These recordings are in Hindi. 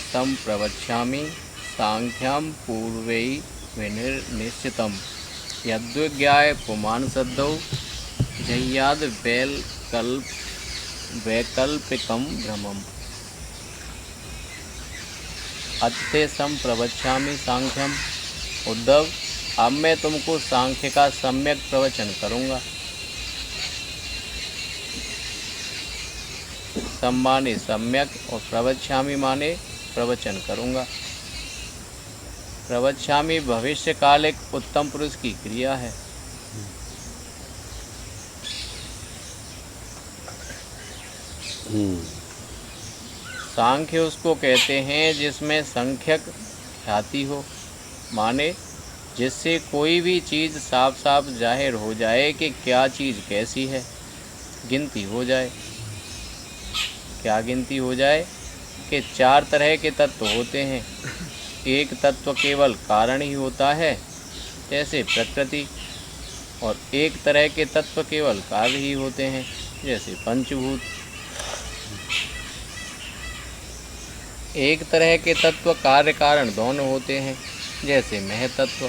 संप्रवक्ष्यामि सांख्यं पूर्वै विनिश्चितं यद्विज्ञाय पुमान् सद्धौ जह्याद् वैकल्पिकं भ्रमम्। अत्ते संप्रवक्ष्यामि सांख्यम। उद्धव, अब मैं तुमको सांख्य का सम्यक प्रवचन करूँगा। सम माने सम्यक और प्रवक्ष्यामि माने प्रवचन करूँगा। प्रवक्ष्यामि भविष्य काल एक उत्तम पुरुष की क्रिया है। सांख्य उसको कहते हैं जिसमें संख्यक ख्याति हो, माने जिससे कोई भी चीज़ साफ साफ जाहिर हो जाए कि क्या चीज़ कैसी है, गिनती हो जाए। क्या गिनती हो जाए कि 4 तरह के तत्व होते हैं। एक तत्व केवल कारण ही होता है, जैसे प्रकृति, और एक तरह के तत्व केवल कार्य ही होते हैं, जैसे पंचभूत। एक तरह के तत्व कार्य कारण दोनों होते हैं, जैसे महतत्व,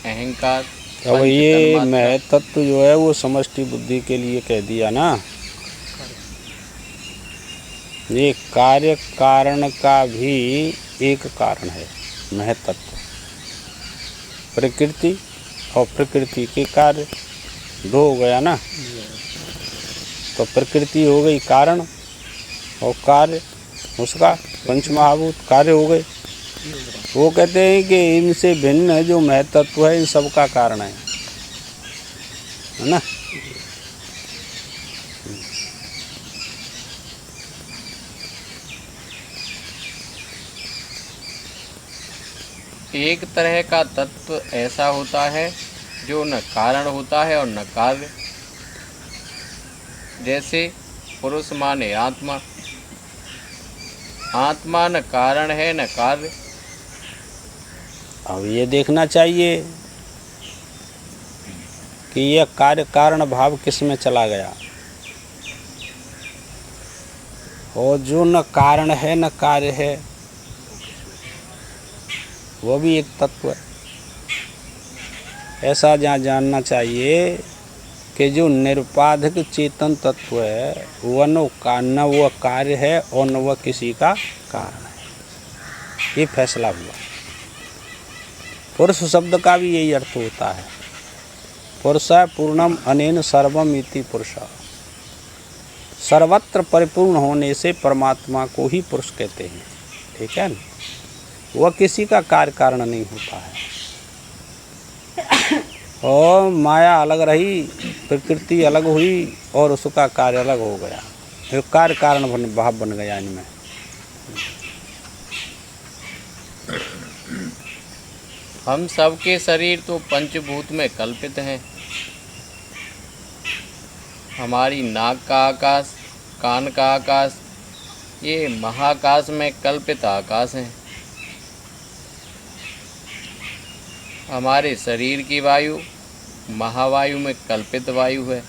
अहंकार। अब ये महतत्व जो है वो समष्टि बुद्धि के लिए कह दिया ना। ये कार्य कारण का भी एक कारण है महतत्व। प्रकृति और प्रकृति के कार्य 2 हो गया ना। तो प्रकृति हो गई कारण और कार्य उसका पंचमहाभूत कार्य हो गए। वो कहते हैं कि इनसे भिन्न जो महतत्व है इन सब का कारण है ना। एक तरह का तत्व ऐसा होता है जो न कारण होता है और न कार्य, जैसे पुरुष माने आत्मा। आत्मा न कारण है न कार्य। अब ये देखना चाहिए कि यह कार्य कारण भाव किस में चला गया, और जो न कारण है न कार्य है वो भी एक तत्व है। ऐसा जहाँ जानना चाहिए कि जो निरुपाधिक चेतन तत्व है वह न वह कार्य है और न वह किसी का कारण है। ये फैसला हुआ। पुरुष शब्द का भी यही अर्थ होता है। पुरुष पूर्णम अनेन सर्वम इति पुरुष। सर्वत्र परिपूर्ण होने से परमात्मा को ही पुरुष कहते हैं। ठीक है ना। वह किसी का कार्य कारण नहीं होता है। और माया अलग रही, प्रकृति अलग हुई और उसका कार्य अलग हो गया। जो कार्य कारण भाव बन गया इनमें। हम सबके शरीर तो पंचभूत में कल्पित हैं। हमारी नाक का आकाश, कान का आकाश, ये महाकाश में कल्पित आकाश हैं। हमारे शरीर की वायु महावायु में कल्पित वायु है।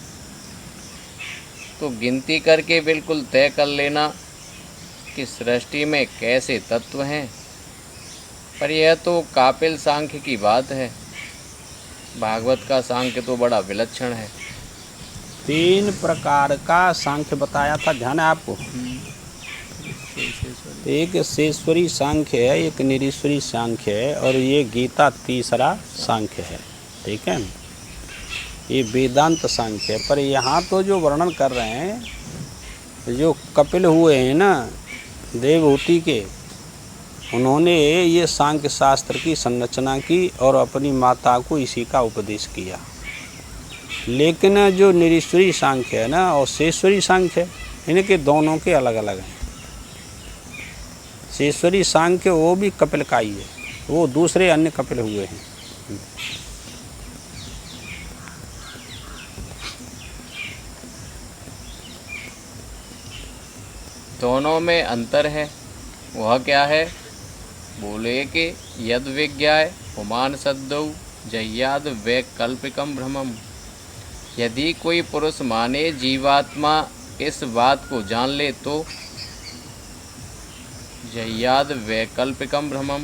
तो गिनती करके बिल्कुल तय कर लेना कि सृष्टि में कैसे तत्व हैं। पर यह तो कापिल सांख्य की बात है। भागवत का सांख्य तो बड़ा विलक्षण है। 3 प्रकार का सांख्य बताया था, ध्यान है आपको। एक शेषवरी सांख्य है, एक निरीश्वरी सांख्य है, और ये गीता तीसरा सांख्य है। ठीक है। ये वेदांत सांख्य है। पर यहाँ तो जो वर्णन कर रहे हैं, जो कपिल हुए हैं ना देवहूति के, उन्होंने ये सांख्य शास्त्र की संरचना की और अपनी माता को इसी का उपदेश किया। लेकिन जो निरीश्वरी सांख्य है ना और शेषवरी सांख्य, इनके दोनों के अलग अलग हैं। शेषवरी सांख्य वो भी कपिल का ही है, वो दूसरे अन्य कपिल हुए हैं। दोनों में अंतर है। वह क्या है? बोले कि यद विज्ञाय पुमान सद्दौ जह्याद वैकल्पिकम भ्रमम। यदि कोई पुरुष माने जीवात्मा इस बात को जान ले तो जह्याद वैकल्पिकम भ्रमम,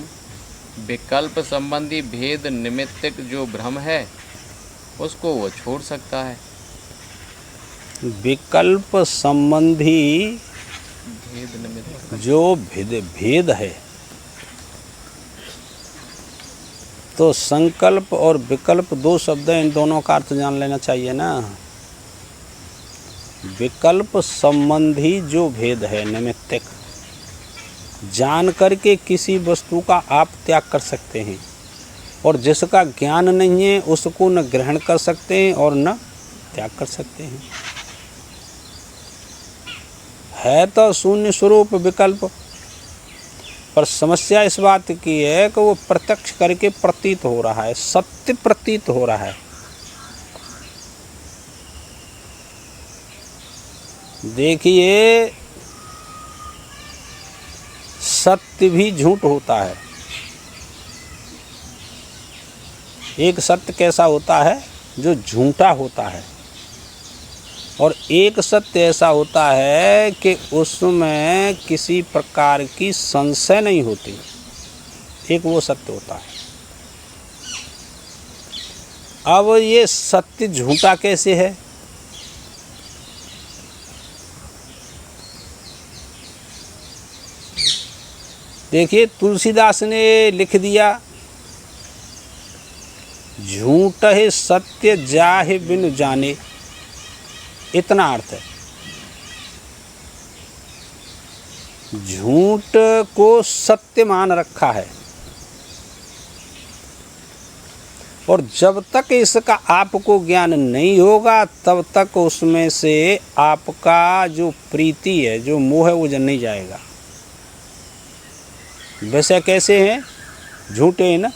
विकल्प संबंधी भेद निमित्तिक जो भ्रम है उसको वो छोड़ सकता है। विकल्प संबंधी भेद निमित्तिक जो भेद है, तो संकल्प और विकल्प दो शब्द हैं, इन दोनों का अर्थ जान लेना चाहिए ना। विकल्प संबंधी जो भेद है निमित्तिक, जान करके किसी वस्तु का आप त्याग कर सकते हैं, और जिसका ज्ञान नहीं है उसको न ग्रहण कर सकते हैं और न त्याग कर सकते हैं। है तो शून्य स्वरूप विकल्प, पर समस्या इस बात की है कि वो प्रत्यक्ष करके प्रतीत हो रहा है, सत्य प्रतीत हो रहा है। देखिए, सत्य भी झूठ होता है। एक सत्य कैसा होता है? जो झूठा होता है, और एक सत्य ऐसा होता है कि उसमें किसी प्रकार की संशय नहीं होती। एक वो सत्य होता है। अब ये सत्य झूठा कैसे है? देखिए, तुलसीदास ने लिख दिया, झूठ है सत्य जाहे बिन जाने, इतना अर्थ है। झूठ को सत्य मान रखा है, और जब तक इसका आपको ज्ञान नहीं होगा तब तक उसमें से आपका जो प्रीति है, जो मोह है, वो जल नहीं जाएगा। वैसे कैसे हैं? झूठे हैं ना।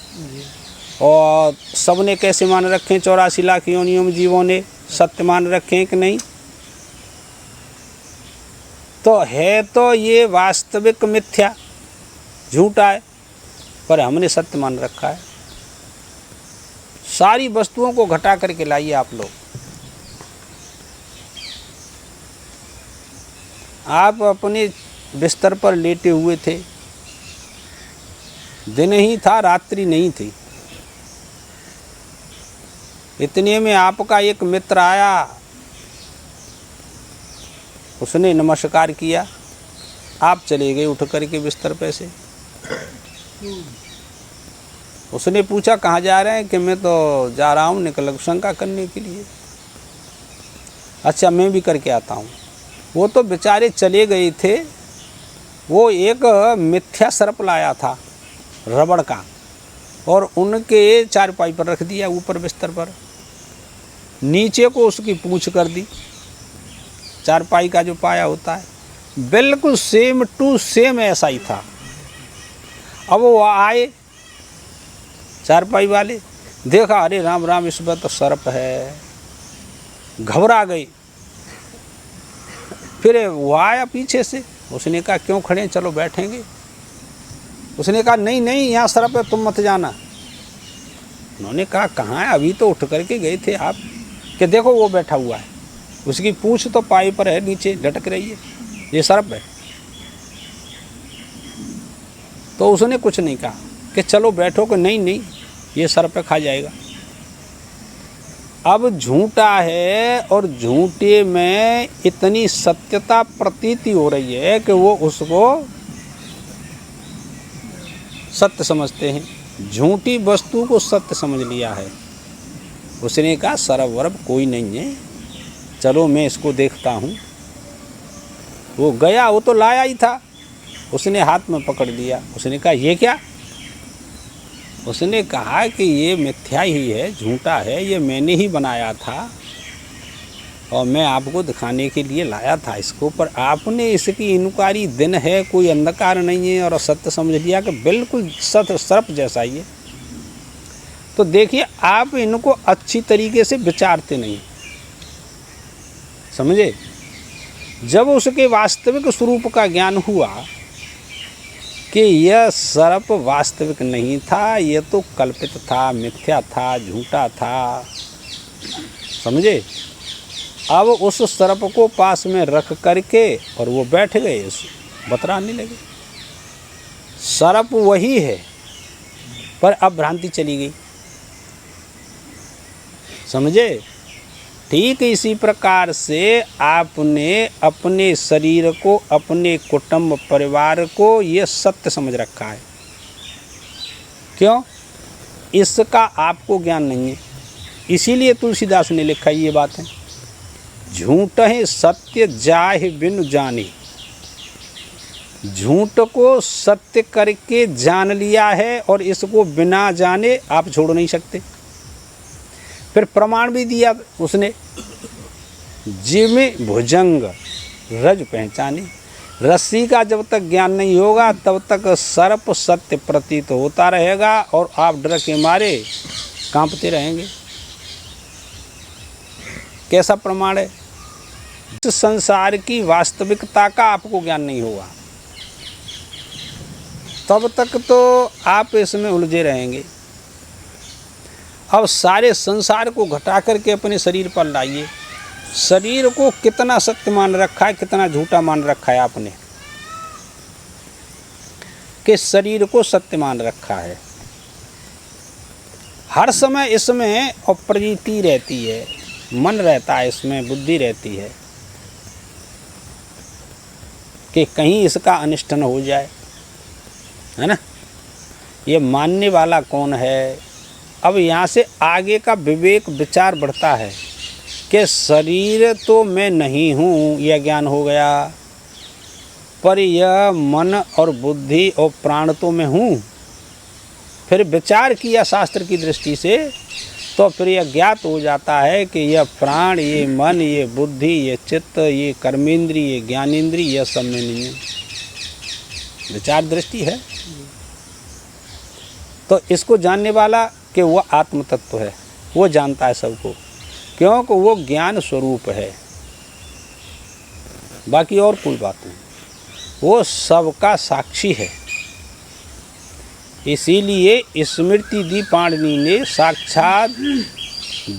और सबने कैसे मान रखे हैं? 84 लाख योनियों में जीवों ने सत्य मान रखे हैं कि नहीं? तो है तो ये वास्तविक मिथ्या, झूठा है, पर हमने सत्य मान रखा है। सारी वस्तुओं को घटा करके लाइए आप लोग। आप अपने बिस्तर पर लेटे हुए थे, दिन ही था, रात्रि नहीं थी। इतने में आपका एक मित्र आया, उसने नमस्कार किया, आप चले गए उठ करके बिस्तर पे से। उसने पूछा कहाँ जा रहे हैं? कि मैं तो जा रहा हूँ निकल शंका करने के लिए। अच्छा, मैं भी करके आता हूँ। वो तो बेचारे चले गए थे। वो एक मिथ्या सर्प लाया था रबड़ का, और उनके चारपाई पर रख दिया, ऊपर बिस्तर पर। नीचे को उसकी पूंछ कर दी, चारपाई का जो पाया होता है, बिल्कुल सेम टू सेम ऐसा ही था। अब वो आए चारपाई वाले, देखा, अरे राम राम, इस पर तो सर्प है। घबरा गई। फिर वो आया पीछे से, उसने कहा क्यों खड़े हैं, चलो बैठेंगे। उसने कहा नहीं नहीं, यहाँ सर्प है, तुम मत जाना। उन्होंने कहा कहाँ है? अभी तो उठ करके गए थे आप। कि देखो वो बैठा हुआ है, उसकी पूंछ तो पाई पर है, नीचे लटक रही है, ये सर्प है। तो उसने कुछ नहीं कहा कि चलो बैठो, कि नहीं नहीं, ये सर्प खा जाएगा। अब झूठा है, और झूठे में इतनी सत्यता प्रतीति हो रही है कि वो उसको सत्य समझते हैं। झूठी वस्तु को सत्य समझ लिया है। उसने कहा सर्प वर्प कोई नहीं है, चलो मैं इसको देखता हूँ। वो गया, वो तो लाया ही था, उसने हाथ में पकड़ लिया। उसने कहा ये क्या? उसने कहा कि ये मिथ्या ही है, झूठा है, ये मैंने ही बनाया था, और मैं आपको दिखाने के लिए लाया था इसको, पर आपने इसकी इनकारी दिन है, कोई अंधकार नहीं है, और सत्य समझ लिया कि बिल्कुल सत्य सर्प जैसा ही है। तो देखिए, आप इनको अच्छी तरीके से विचारते नहीं, समझे? जब उसके वास्तविक स्वरूप का ज्ञान हुआ कि यह सर्प वास्तविक नहीं था, यह तो कल्पित था, मिथ्या था, झूठा था, समझे? अब उस सर्प को पास में रख करके और वो बैठ गए, बतराने लगे। सर्प वही है, पर अब भ्रांति चली गई। समझे? ठीक इसी प्रकार से आपने अपने शरीर को, अपने कुटुंब परिवार को ये सत्य समझ रखा है। क्यों? इसका आपको ज्ञान नहीं है। इसीलिए तुलसीदास ने लिखा ये बात है, झूठ है सत्य जाहि बिनु जाने। झूठ को सत्य करके जान लिया है और इसको बिना जाने आप छोड़ नहीं सकते। फिर प्रमाण भी दिया उसने, जिमे भुजंग रज पहचाने। रस्सी का जब तक ज्ञान नहीं होगा तब तक सर्प सत्य प्रतीत होता रहेगा और आप डर के मारे कांपते रहेंगे। कैसा प्रमाण है? इस संसार की वास्तविकता का आपको ज्ञान नहीं होगा तब तक तो आप इसमें उलझे रहेंगे। अब सारे संसार को घटा करके अपने शरीर पर लाइए। शरीर को कितना सत्य मान रखा है, कितना झूठा मान रखा है आपने, कि शरीर को सत्य मान रखा है। हर समय इसमें अप्रतीति रहती है, मन रहता है इसमें, बुद्धि रहती है कि कहीं इसका अनिष्ट न हो जाए, है ना। ये मानने वाला कौन है? अब यहाँ से आगे का विवेक विचार बढ़ता है कि शरीर तो मैं नहीं हूँ, यह ज्ञान हो गया, पर यह मन और बुद्धि और प्राण तो मैं हूँ। फिर विचार किया शास्त्र की दृष्टि से तो फिर यह ज्ञात हो जाता है कि यह प्राण, ये मन, ये बुद्धि, ये चित्त, ये कर्मेंद्रिय, ये ज्ञानेंद्रिय, यह सब में नहीं है। विचार दृष्टि है। तो इसको जानने वाला कि वो आत्म तत्व है, वो जानता है सबको, क्योंकि वो ज्ञान स्वरूप है। बाकी और कोई बात नहीं, वो सबका साक्षी है। इसीलिए स्मृति दी पाणिनि ने साक्षात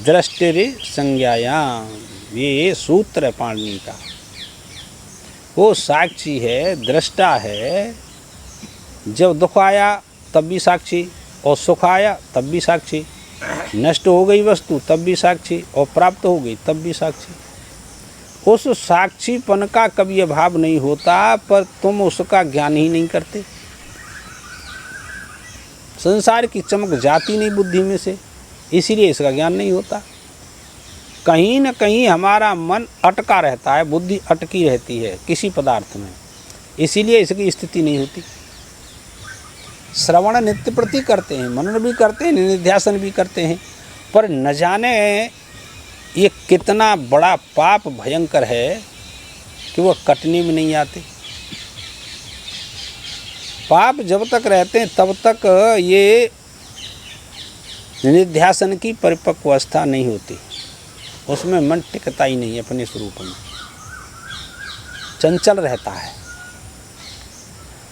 दृष्टि संज्ञायाम, ये सूत्र है पाणिनि का। वो साक्षी है, दृष्टा है। जब दुख आया तब भी साक्षी, और सुख आया तब भी साक्षी, नष्ट हो गई वस्तु तब भी साक्षी, और प्राप्त हो गई तब भी साक्षी। उस साक्षीपन का कभी अभाव नहीं होता, पर तुम उसका ज्ञान ही नहीं करते। संसार की चमक जाती नहीं बुद्धि में से, इसीलिए इसका ज्ञान नहीं होता। कहीं न कहीं हमारा मन अटका रहता है, बुद्धि अटकी रहती है किसी पदार्थ में, इसीलिए इसकी स्थिति नहीं होती। श्रवण नित्य प्रति करते हैं, मनन भी करते हैं, निध्यासन भी करते हैं, पर न जाने ये कितना बड़ा पाप भयंकर है कि वह कटने में नहीं आते। पाप जब तक रहते हैं तब तक ये निध्यासन की परिपक्व अवस्था नहीं होती, उसमें मन टिकता ही नहीं अपने स्वरूप में, चंचल रहता है।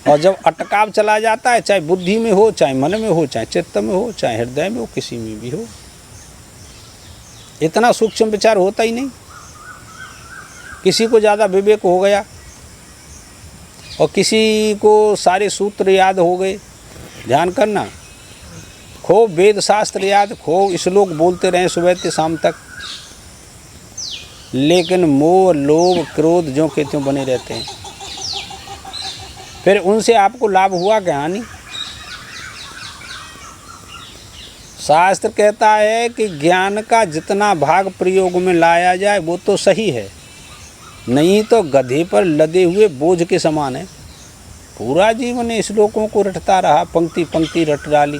और जब अटकाव चला जाता है, चाहे बुद्धि में हो, चाहे मन में हो, चाहे चित्त में हो, चाहे हृदय में हो, किसी में भी हो, इतना सूक्ष्म विचार होता ही नहीं। किसी को ज़्यादा विवेक हो गया और किसी को सारे सूत्र याद हो गए। ध्यान करना, खूब वेद शास्त्र याद, खूब श्लोक बोलते रहे सुबह से शाम तक, लेकिन मोह, लोभ, क्रोध जो के त्यों बने रहते हैं। फिर उनसे आपको लाभ हुआ क्या? हानि। शास्त्र कहता है कि ज्ञान का जितना भाग प्रयोग में लाया जाए वो तो सही है, नहीं तो गधे पर लदे हुए बोझ के समान है। पूरा जीवन श्लोकों को रटता रहा, पंक्ति पंक्ति रट डाली,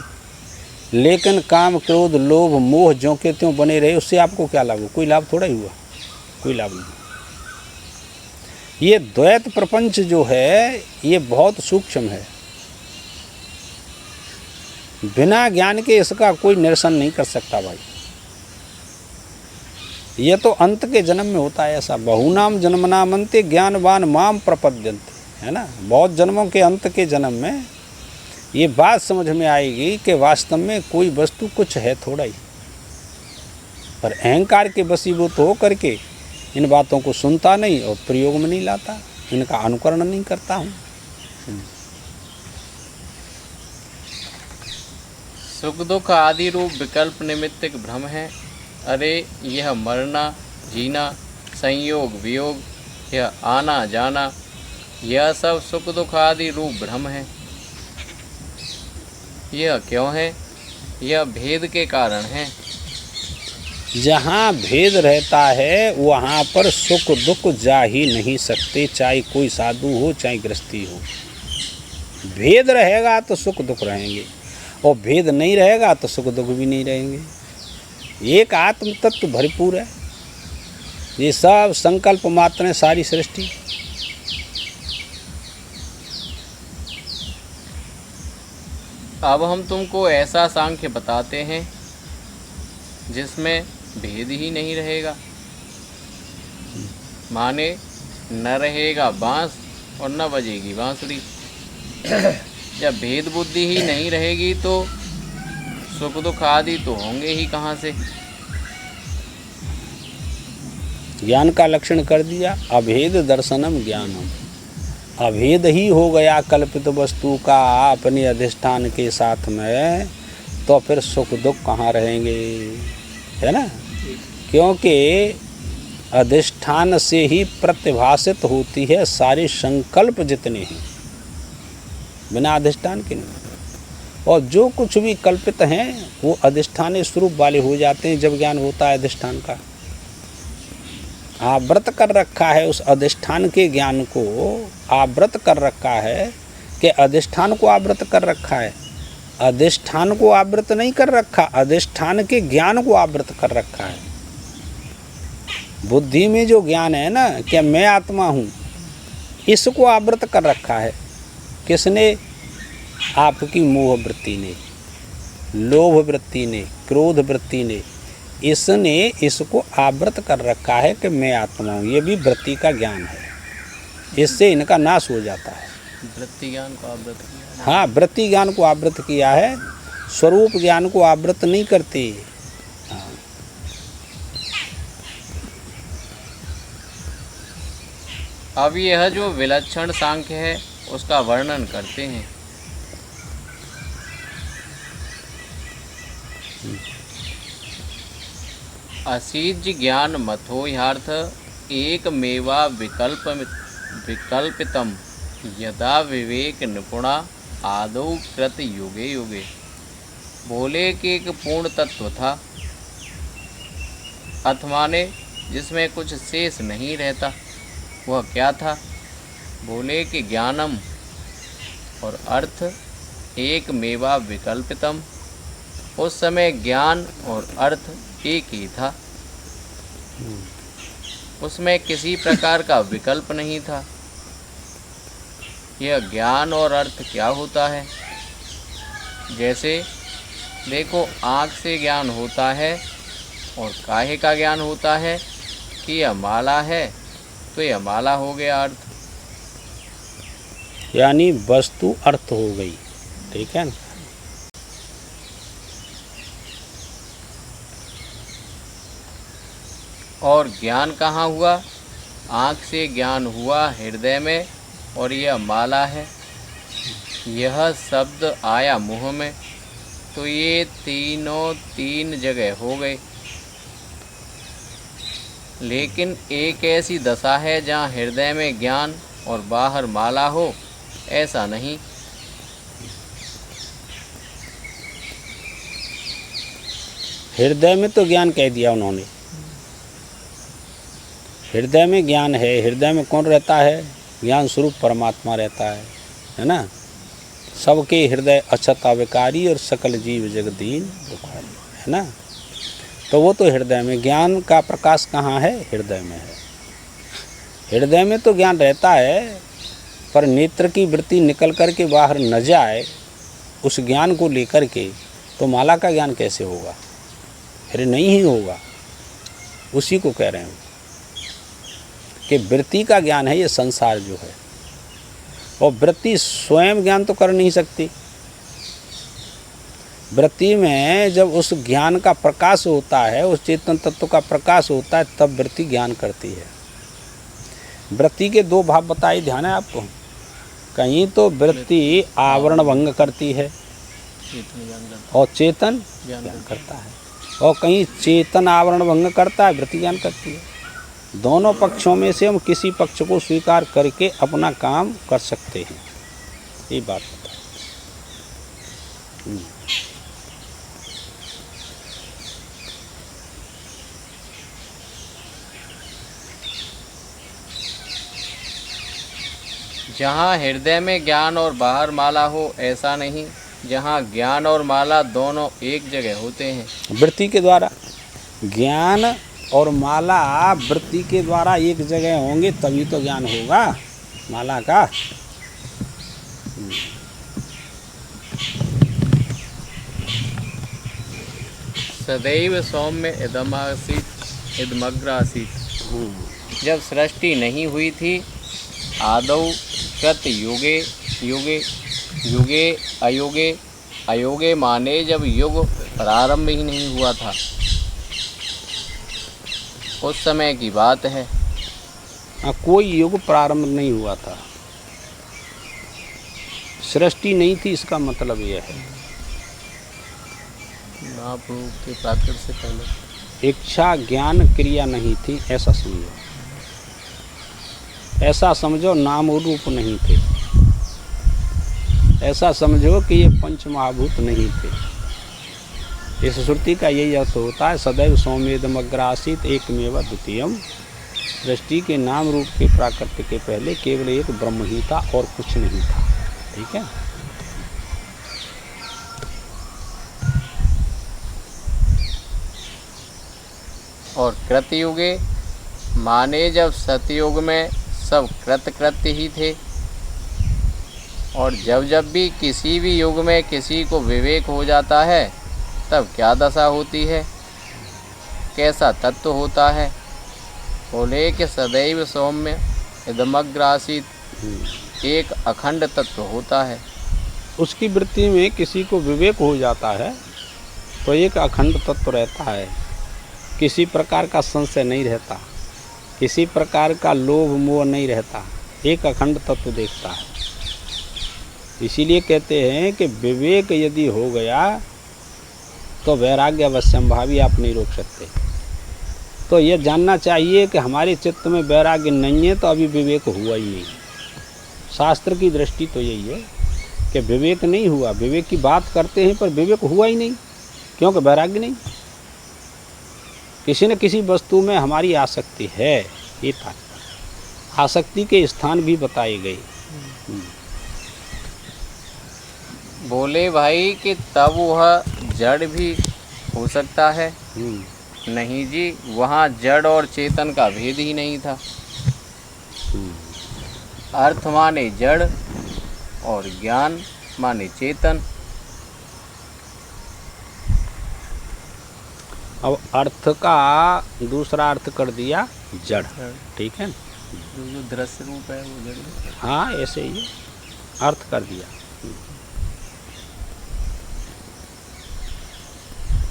लेकिन काम, क्रोध, लोभ, मोह जो के त्यों बने रहे, उससे आपको क्या लाभ हुआ? कोई लाभ थोड़ा ही हुआ, कोई लाभ नहीं। ये द्वैत प्रपंच जो है ये बहुत सूक्ष्म है, बिना ज्ञान के इसका कोई निरसन नहीं कर सकता भाई। ये तो अंत के जन्म में होता है ऐसा, बहुनाम जन्मनामन्ते ज्ञानवान माम प्रपद्यन्ते, है ना। बहुत जन्मों के अंत के जन्म में ये बात समझ में आएगी कि वास्तव में कोई वस्तु कुछ है थोड़ा ही, पर अहंकार के वशीभूत हो करके इन बातों को सुनता नहीं और प्रयोग में नहीं लाता, इनका अनुकरण नहीं करता हूँ। सुख दुख आदि रूप विकल्प निमित्तिक भ्रम है। अरे यह मरना जीना, संयोग वियोग, यह आना जाना, यह सब सुख दुख आदि रूप भ्रम है। यह क्यों है? यह भेद के कारण है। जहाँ भेद रहता है वहाँ पर सुख दुख जा ही नहीं सकते, चाहे कोई साधु हो चाहे गृहस्थी हो। भेद रहेगा तो सुख दुख रहेंगे, और भेद नहीं रहेगा तो सुख दुख भी नहीं रहेंगे। एक आत्म तत्व भरपूर है। ये सब संकल्प मात्र है, सारी सृष्टि। अब हम तुमको ऐसा सांख्य बताते हैं जिसमें भेद ही नहीं रहेगा। माने न रहेगा बांस और न बजेगी बांसुरी। जब भेद बुद्धि ही नहीं रहेगी तो सुख दुख आदि तो होंगे ही कहाँ से। ज्ञान का लक्षण कर दिया, अभेद दर्शनम ज्ञानम। अभेद ही हो गया कल्पित वस्तु का अपने अधिष्ठान के साथ में, तो फिर सुख दुख कहाँ रहेंगे, है ना। क्योंकि अधिष्ठान से ही प्रतिभासित होती है सारे संकल्प जितने हैं, बिना अधिष्ठान के नहीं। और जो कुछ भी कल्पित हैं वो अधिष्ठान स्वरूप वाले हो जाते हैं जब ज्ञान होता है अधिष्ठान का। आवृत कर रखा है उस अधिष्ठान के ज्ञान को, आवृत कर रखा है कि अधिष्ठान को आवृत कर रखा है। अधिष्ठान को आवृत नहीं कर रखा, अधिष्ठान के ज्ञान को आवृत कर रखा है। बुद्धि में जो ज्ञान है ना कि मैं आत्मा हूँ, इसको आवृत कर रखा है। किसने? आपकी मोह वृत्ति ने, लोभ वृत्ति ने, क्रोध वृत्ति ने, इसने इसको आवृत कर रखा है कि मैं आत्मा हूँ। ये भी वृत्ति का ज्ञान है, इससे इनका नाश हो जाता है। वृत्ति ज्ञान को आवृत किया। हाँ, वृत्ति ज्ञान को आवृत किया है, स्वरूप ज्ञान को आवृत नहीं करते। हाँ। अब यह जो विलक्षण सांख्य है उसका वर्णन करते हैं। असीज ज्ञान मथो ह्यार्थ एक मेवा विकल्पितम यदा विवेक निपुणा आदौ कृत युगे युगे। बोले कि एक पूर्ण तत्व था, अथमाने जिसमें कुछ शेष नहीं रहता। वह क्या था? बोले कि ज्ञानम और अर्थ एक मेवा विकल्पितम। उस समय ज्ञान और अर्थ एक ही था, उसमें किसी प्रकार का विकल्प नहीं था। यह ज्ञान और अर्थ क्या होता है? जैसे देखो, आँख से ज्ञान होता है और काहे का ज्ञान होता है कि यह माला है, तो यह माला हो गया अर्थ। यानी वस्तु अर्थ हो गई, ठीक है ना। और ज्ञान कहाँ हुआ? आँख से ज्ञान हुआ हृदय में, और यह माला है। यह शब्द आया मुँह में, तो ये तीनों तीन जगह हो गए। लेकिन एक ऐसी दशा है जहाँ हृदय में ज्ञान और बाहर माला हो, ऐसा नहीं। हृदय में तो ज्ञान कह दिया उन्होंने। हृदय में ज्ञान है। हृदय में कौन रहता है? ज्ञान स्वरूप परमात्मा रहता है ना। सबके हृदय अछत अविकारी और सकल जीव जगदीन दुखारी, है ना। तो वो तो हृदय में, ज्ञान का प्रकाश कहाँ है? हृदय में है। हृदय में तो ज्ञान रहता है, पर नेत्र की वृत्ति निकल कर के बाहर न जाए उस ज्ञान को लेकर के, तो माला का ज्ञान कैसे होगा? फिर नहीं ही होगा। उसी को कह रहे हैं कि वृत्ति का ज्ञान है ये संसार जो है, और वृत्ति स्वयं ज्ञान तो कर नहीं सकती। वृत्ति में जब उस ज्ञान का प्रकाश होता है, उस चेतन तत्व का प्रकाश होता है, तब वृत्ति ज्ञान करती है। वृत्ति के दो भाव बताए, ध्यान है आपको। कहीं तो वृत्ति आवरण भंग करती है, चेतन ज्ञान करता और चेतन है, ज्ञान ज्ञान करता करता है। और कहीं चेतन आवरण भंग करता है, वृत्ति ज्ञान करती है। दोनों पक्षों में से हम किसी पक्ष को स्वीकार करके अपना काम कर सकते हैं, ये बात बता। जहाँ हृदय में ज्ञान और बाहर माला हो, ऐसा नहीं। जहाँ ज्ञान और माला दोनों एक जगह होते हैं। वृत्ति के द्वारा ज्ञान और माला वृत्ति के द्वारा एक जगह होंगे तभी तो ज्ञान होगा माला का। सदैव सौम्य इदमासीत इदमग्र आसीत। जब सृष्टि नहीं हुई थी, आदौ कृत युगे युगे युगे अयुगे अयोगे माने जब युग प्रारंभ ही नहीं हुआ था, उस समय की बात है। कोई युग प्रारंभ नहीं हुआ था, सृष्टि नहीं थी, इसका मतलब यह है। महाप्रभु के प्राकृत से पहले इच्छा ज्ञान क्रिया नहीं थी, ऐसा समझो। ऐसा समझो नाम रूप नहीं थे, ऐसा समझो कि ये पंच महाभूत नहीं थे। इस श्रुति का यही अर्थ होता है, सदैव सौम्येदमग्र आसीत एकमेव द्वितीयम। सृष्टि के नाम रूप के प्राकृत के पहले केवल एक ब्रह्म ही था और कुछ नहीं था। ठीक है। और कृतयुगे माने जब सतयुग में सब कृत्य ही थे। और जब भी किसी भी युग में किसी को विवेक हो जाता है, तब क्या दशा होती है, कैसा तत्व होता है। बोले कि सदैव सौम्य इदमग्र आसीत, एक अखंड तत्व होता है। उसकी वृत्ति में किसी को विवेक हो जाता है तो एक अखंड तत्व रहता है, किसी प्रकार का संशय नहीं रहता, किसी प्रकार का लोभ मोह नहीं रहता, एक अखंड तत्व देखता है। इसीलिए कहते हैं कि विवेक यदि हो गया तो वैराग्य अवश्यंभावी आप नहीं रोक सकते। तो यह जानना चाहिए कि हमारे चित्त में वैराग्य नहीं है तो अभी विवेक हुआ ही नहीं। शास्त्र की दृष्टि तो यही है कि विवेक नहीं हुआ, विवेक की बात करते हैं पर विवेक हुआ ही नहीं, क्योंकि वैराग्य नहीं। किसी न किसी वस्तु में हमारी आसक्ति है, ये था। आसक्ति के स्थान भी बताए गए। बोले भाई कि तब वह जड़ भी हो सकता है। नहीं जी, वहाँ जड़ और चेतन का भेद ही नहीं था। अर्थ माने जड़ और ज्ञान माने चेतन। अब अर्थ का दूसरा अर्थ कर दिया जड़। ठीक है, जो दृश्य रूप है वो जड़। हाँ, ऐसे ही अर्थ कर दिया।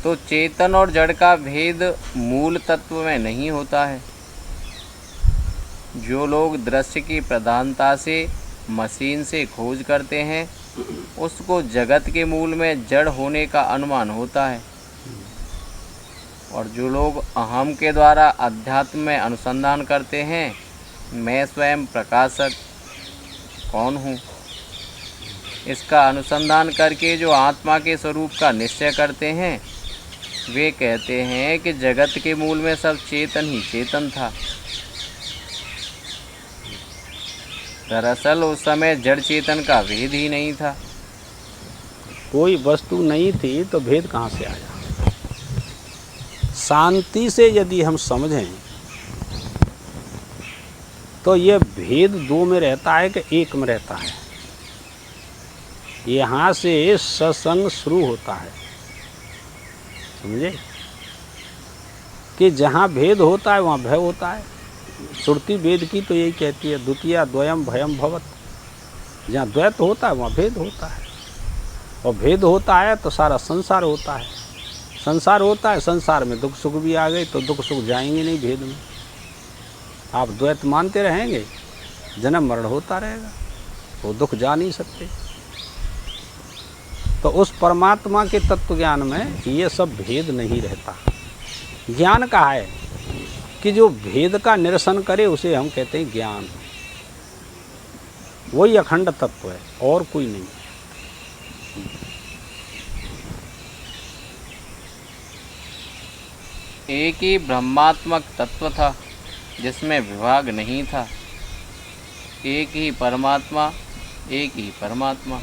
तो चेतन और जड़ का भेद मूल तत्व में नहीं होता है। जो लोग दृश्य की प्रधानता से मशीन से खोज करते हैं, उसको जगत के मूल में जड़ होने का अनुमान होता है। और जो लोग अहम के द्वारा अध्यात्म में अनुसंधान करते हैं, मैं स्वयं प्रकाशक कौन हूँ, इसका अनुसंधान करके जो आत्मा के स्वरूप का निश्चय करते हैं, वे कहते हैं कि जगत के मूल में सब चेतन ही चेतन था। दरअसल उस समय जड़ चेतन का भेद ही नहीं था। कोई वस्तु नहीं थी तो भेद कहाँ से आया। शांति से यदि हम समझें तो ये भेद दो में रहता है कि एक में रहता है। यहाँ से सत्संग शुरू होता है, समझे, कि जहाँ भेद होता है वहाँ भय होता है। श्रुति वेद की तो यही कहती है, द्वितीया द्वयम भयम भवत। जहाँ द्वैत होता है वहाँ भेद होता है, और भेद होता है तो सारा संसार होता है। संसार होता है, संसार में दुख सुख भी आ गए तो दुख सुख जाएंगे नहीं भेद में। आप द्वैत मानते रहेंगे, जन्म मरण होता रहेगा, वो दुख जा नहीं सकते। तो उस परमात्मा के तत्व ज्ञान में ये सब भेद नहीं रहता। ज्ञान का है कि जो भेद का निरसन करे उसे हम कहते हैं ज्ञान। वही अखंड तत्व है और कोई नहीं। एक ही ब्रह्मात्मक तत्व था जिसमें विभाग नहीं था। एक ही परमात्मा, एक ही परमात्मा।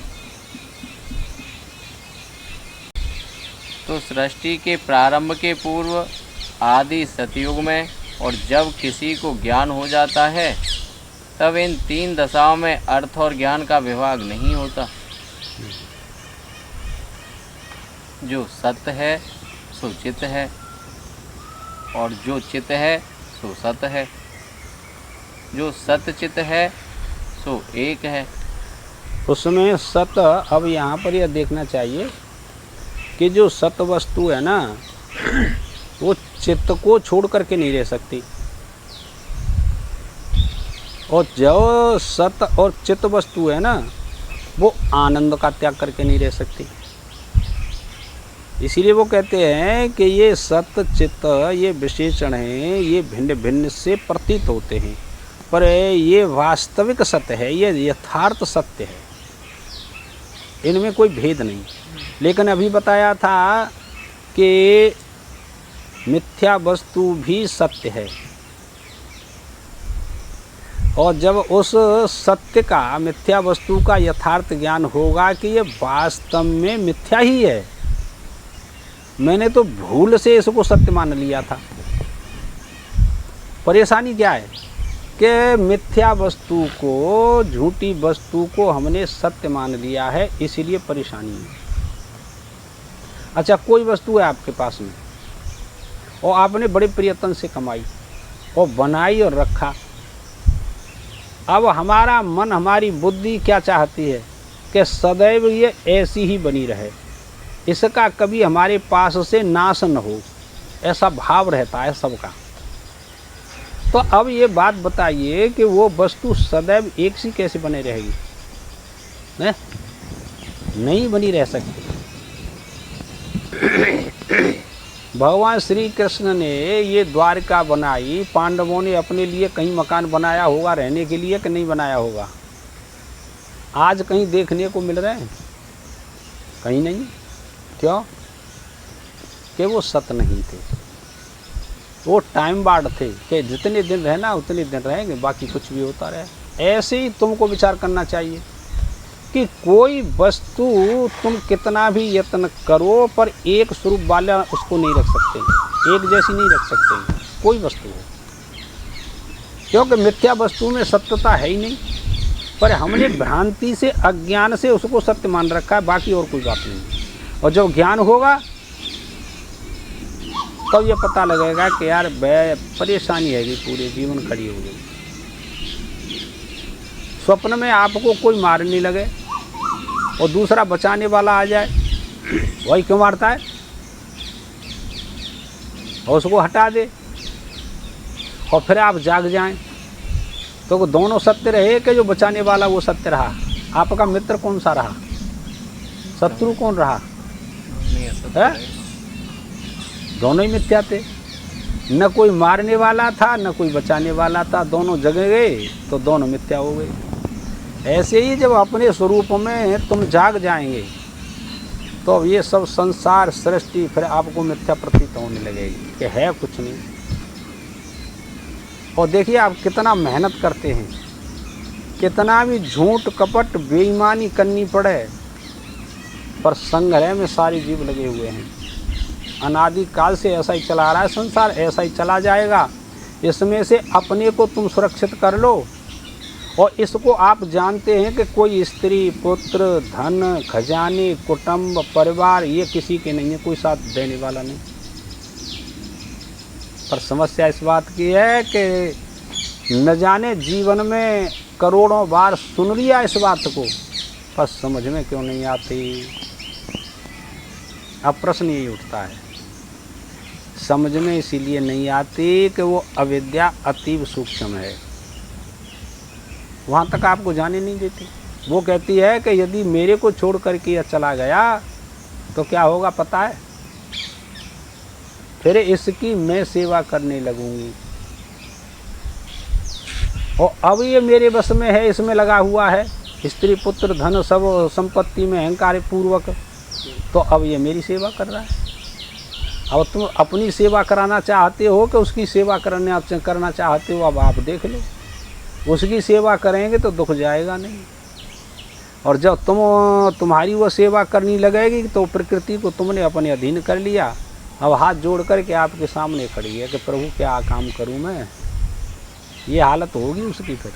तो सृष्टि के प्रारंभ के पूर्व आदि सतयुग में और जब किसी को ज्ञान हो जाता है तब इन तीन दशाओं में अर्थ और ज्ञान का विभाग नहीं होता। जो सत्य है सो चित है और जो चित है सो सत है। जो सत चित है सो एक है। उसमें सत, अब यहाँ पर यह देखना चाहिए कि जो सत वस्तु है ना वो चित्त को छोड़ करके नहीं रह सकती, और जो सत और चित्त वस्तु है ना वो आनंद का त्याग करके नहीं रह सकती। इसीलिए वो कहते हैं कि ये सत चित्त ये विशेषण हैं, ये भिन्न भिन्न से प्रतीत होते हैं, पर ये वास्तविक सत्य है, ये यथार्थ सत्य है, इनमें कोई भेद नहीं। लेकिन अभी बताया था कि मिथ्या वस्तु भी सत्य है, और जब उस सत्य का, मिथ्या वस्तु का यथार्थ ज्ञान होगा कि ये वास्तव में मिथ्या ही है, मैंने तो भूल से इसको सत्य मान लिया था। परेशानी क्या है कि मिथ्या वस्तु को, झूठी वस्तु को हमने सत्य मान लिया है, इसीलिए परेशानी है। अच्छा, कोई वस्तु है आपके पास में और आपने बड़े प्रयत्न से कमाई और बनाई और रखा। अब हमारा मन, हमारी बुद्धि क्या चाहती है कि सदैव ये ऐसी ही बनी रहे, इसका कभी हमारे पास से नाश न हो, ऐसा भाव रहता है सबका। तो अब ये बात बताइए कि वो वस्तु सदैव एक सी कैसे बने रहेगी? नहीं बनी रह सकती। भगवान श्री कृष्ण ने ये द्वारका बनाई, पांडवों ने अपने लिए कहीं मकान बनाया होगा रहने के लिए कि नहीं बनाया होगा? आज कहीं देखने को मिल रहे हैं? कहीं नहीं। क्यों? कि वो सत नहीं थे, वो टाइम बार्ड थे कि जितने दिन रहना उतने दिन रहेंगे, बाकी कुछ भी होता रहे। ऐसे ही तुमको विचार करना चाहिए कि कोई वस्तु तुम कितना भी यत्न करो पर एक स्वरूप वाला उसको नहीं रख सकते, एक जैसी नहीं रख सकते कोई वस्तु हो, क्योंकि मिथ्या वस्तु में सत्यता है ही नहीं, पर हमने भ्रांति से, अज्ञान से उसको सत्य मान रखा है, बाकी और कोई बात नहीं। और जब ज्ञान होगा तब ये पता लगेगा कि यार परेशानी है कि पूरे जीवन खड़ी हो गई। स्वप्न में आपको कोई मारने लगे और दूसरा बचाने वाला आ जाए, वही क्यों मारता है? और उसको हटा दे और फिर आप जाग जाएं, तो दोनों सत्य रहे कि जो बचाने वाला वो सत्य रहा? आपका मित्र कौन सा रहा, शत्रु कौन रहा? है? दोनों ही मिथ्या थे, न कोई मारने वाला था न कोई बचाने वाला था, दोनों जगह गए तो दोनों मिथ्या हो गए। ऐसे ही जब अपने स्वरूप में तुम जाग जाएंगे तो ये सब संसार सृष्टि फिर आपको मिथ्या प्रतीत होने लगेगी कि है कुछ नहीं। और देखिए आप कितना मेहनत करते हैं, कितना भी झूठ कपट बेईमानी करनी पड़े, पर संग्रह में सारे जीव लगे हुए हैं। अनादि काल से ऐसा ही चला रहा है संसार, ऐसा ही चला जाएगा। इसमें से अपने को तुम सुरक्षित कर लो, और इसको आप जानते हैं कि कोई स्त्री, पुत्र, धन, खजाने, कुटुंब, परिवार ये किसी के नहीं है, कोई साथ देने वाला नहीं। पर समस्या इस बात की है कि न जाने जीवन में करोड़ों बार सुन लिया इस बात को, पर समझ में क्यों नहीं आती। अब प्रश्न यही उठता है, समझ में इसीलिए नहीं आती कि वो अविद्या अतीव सूक्ष्म है, वहाँ तक आपको जाने नहीं देती। वो कहती है कि यदि मेरे को छोड़ करके यह चला गया तो क्या होगा पता है? फिर इसकी मैं सेवा करने लगूंगी, और अब ये मेरे बस में है, इसमें लगा हुआ है, स्त्री पुत्र धन सब संपत्ति में अहंकार पूर्वक, तो अब ये मेरी सेवा कर रहा है। अब तुम अपनी सेवा कराना चाहते हो कि उसकी सेवा करना चाहते हो? अब आप देख लो, उसकी सेवा करेंगे तो दुख जाएगा नहीं, और जब तुम्हारी वो सेवा करनी लगेगी तो प्रकृति को तुमने अपने अधीन कर लिया। अब हाथ जोड़ करके आपके सामने खड़ी है कि प्रभु क्या काम करूं मैं, ये हालत होगी उसकी। फिर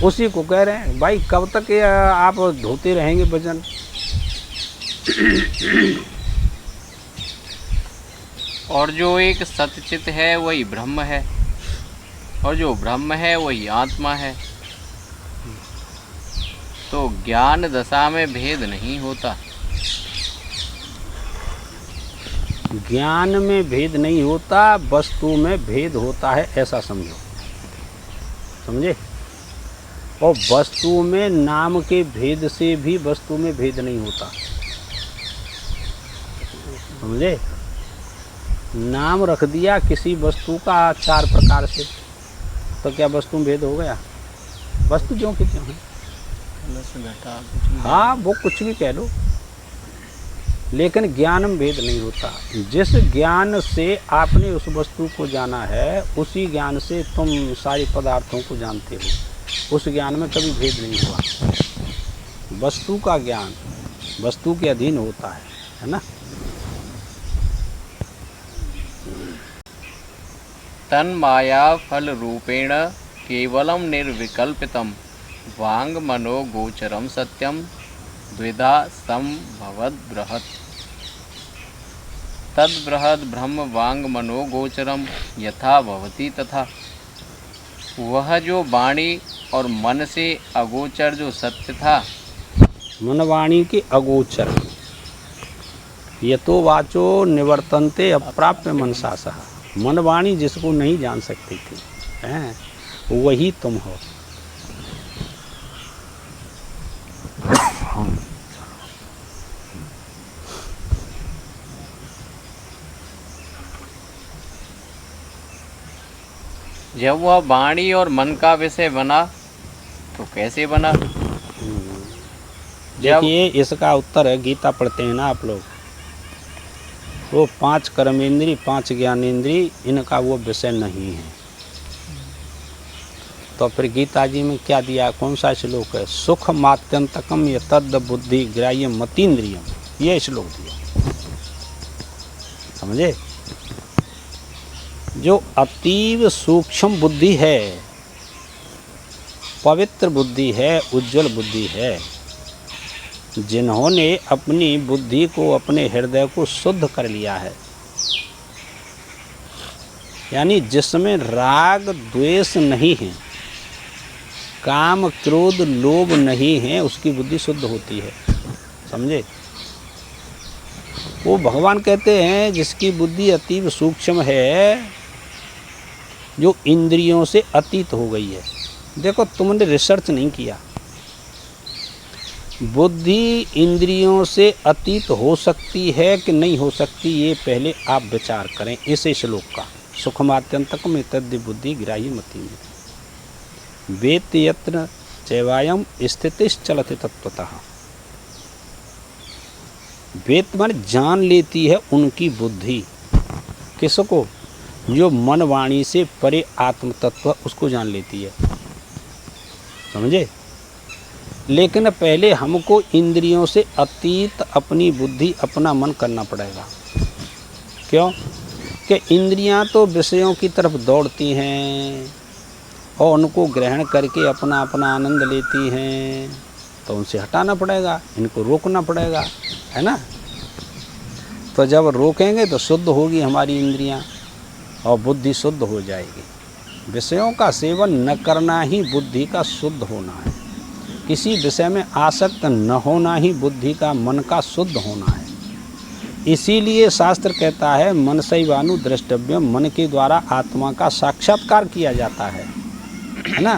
उसी को कह रहे हैं भाई कब तक आप धोते रहेंगे भजन। और जो एक सतचित है वही ब्रह्म है, और जो ब्रह्म है वही आत्मा है। तो ज्ञान दशा में भेद नहीं होता। ज्ञान में भेद नहीं होता, वस्तु में भेद होता है, ऐसा समझो, समझे? और वस्तु में नाम के भेद से भी वस्तु में भेद नहीं होता, समझे? नाम रख दिया किसी वस्तु का 4 प्रकार से, तो क्या वस्तु में भेद हो गया? वस्तु जो कि क्यों है, हाँ वो कुछ भी कह लो, लेकिन ज्ञान में भेद नहीं होता। जिस ज्ञान से आपने उस वस्तु को जाना है, उसी ज्ञान से तुम सारे पदार्थों को जानते हो। उस ज्ञान में कभी भेद नहीं हुआ। वस्तु का ज्ञान वस्तु के अधीन होता है ना? तन माया फल रूपेण केवलम निर्विकल्पितम वांग मनो गोचरम सत्यम द्विधा संभवद बृहत। तद बृहद ब्रह्म वांग मनो गोचरम यथा भवति तथा। वह जो वाणी और मन से अगोचर जो सत्य था, मन वाणी के अगोचर, यतो वाचो निवर्तन्ते अप्राप्य मनसा सह। मन वाणी जिसको नहीं जान सकती थी, हैं, वही तुम हो। जब वह वाणी और मन का विषय बना तो कैसे बना? देखिए इसका उत्तर है, गीता पढ़ते हैं ना आप लोग, वो 5 कर्मेंद्री 5 ज्ञानेंद्री इनका वो विषय नहीं है। तो फिर गीता जी में क्या दिया, कौन सा श्लोक है? सुख मात्यंतकम ये तद बुद्धि ग्राह्य मतीन्द्रियम, ये श्लोक दिया, समझे? जो अतीव सूक्ष्म बुद्धि है, पवित्र बुद्धि है, उज्जवल बुद्धि है, जिन्होंने अपनी बुद्धि को, अपने हृदय को शुद्ध कर लिया है, यानी जिसमें राग द्वेष नहीं है, काम क्रोध लोभ नहीं है, उसकी बुद्धि शुद्ध होती है, समझे? वो भगवान कहते हैं जिसकी बुद्धि अतीव सूक्ष्म है, जो इंद्रियों से अतीत हो गई है। देखो तुमने रिसर्च नहीं किया, बुद्धि इंद्रियों से अतीत हो सकती है कि नहीं हो सकती, ये पहले आप विचार करें इस श्लोक का। सुखमात्यंतक में तद्य बुद्धि ग्राह्य मति वेत यत्न चैवायम स्थितिश्चलति तत्वतः। वेत मन जान लेती है उनकी बुद्धि, किसको? जो मन वाणी से परे आत्म तत्व, उसको जान लेती है, समझे? लेकिन पहले हमको इंद्रियों से अतीत अपनी बुद्धि, अपना मन करना पड़ेगा। क्यों? कि इंद्रियां तो विषयों की तरफ दौड़ती हैं और उनको ग्रहण करके अपना अपना आनंद लेती हैं, तो उनसे हटाना पड़ेगा, इनको रोकना पड़ेगा, है ना? तो जब रोकेंगे तो शुद्ध होगी हमारी इंद्रियां और बुद्धि शुद्ध हो जाएगी। विषयों का सेवन न करना ही बुद्धि का शुद्ध होना है। किसी विषय में आसक्त न होना ही बुद्धि का, मन का शुद्ध होना है। इसीलिए शास्त्र कहता है मनसैवानु द्रष्टव्यम, मन के द्वारा आत्मा का साक्षात्कार किया जाता है ना?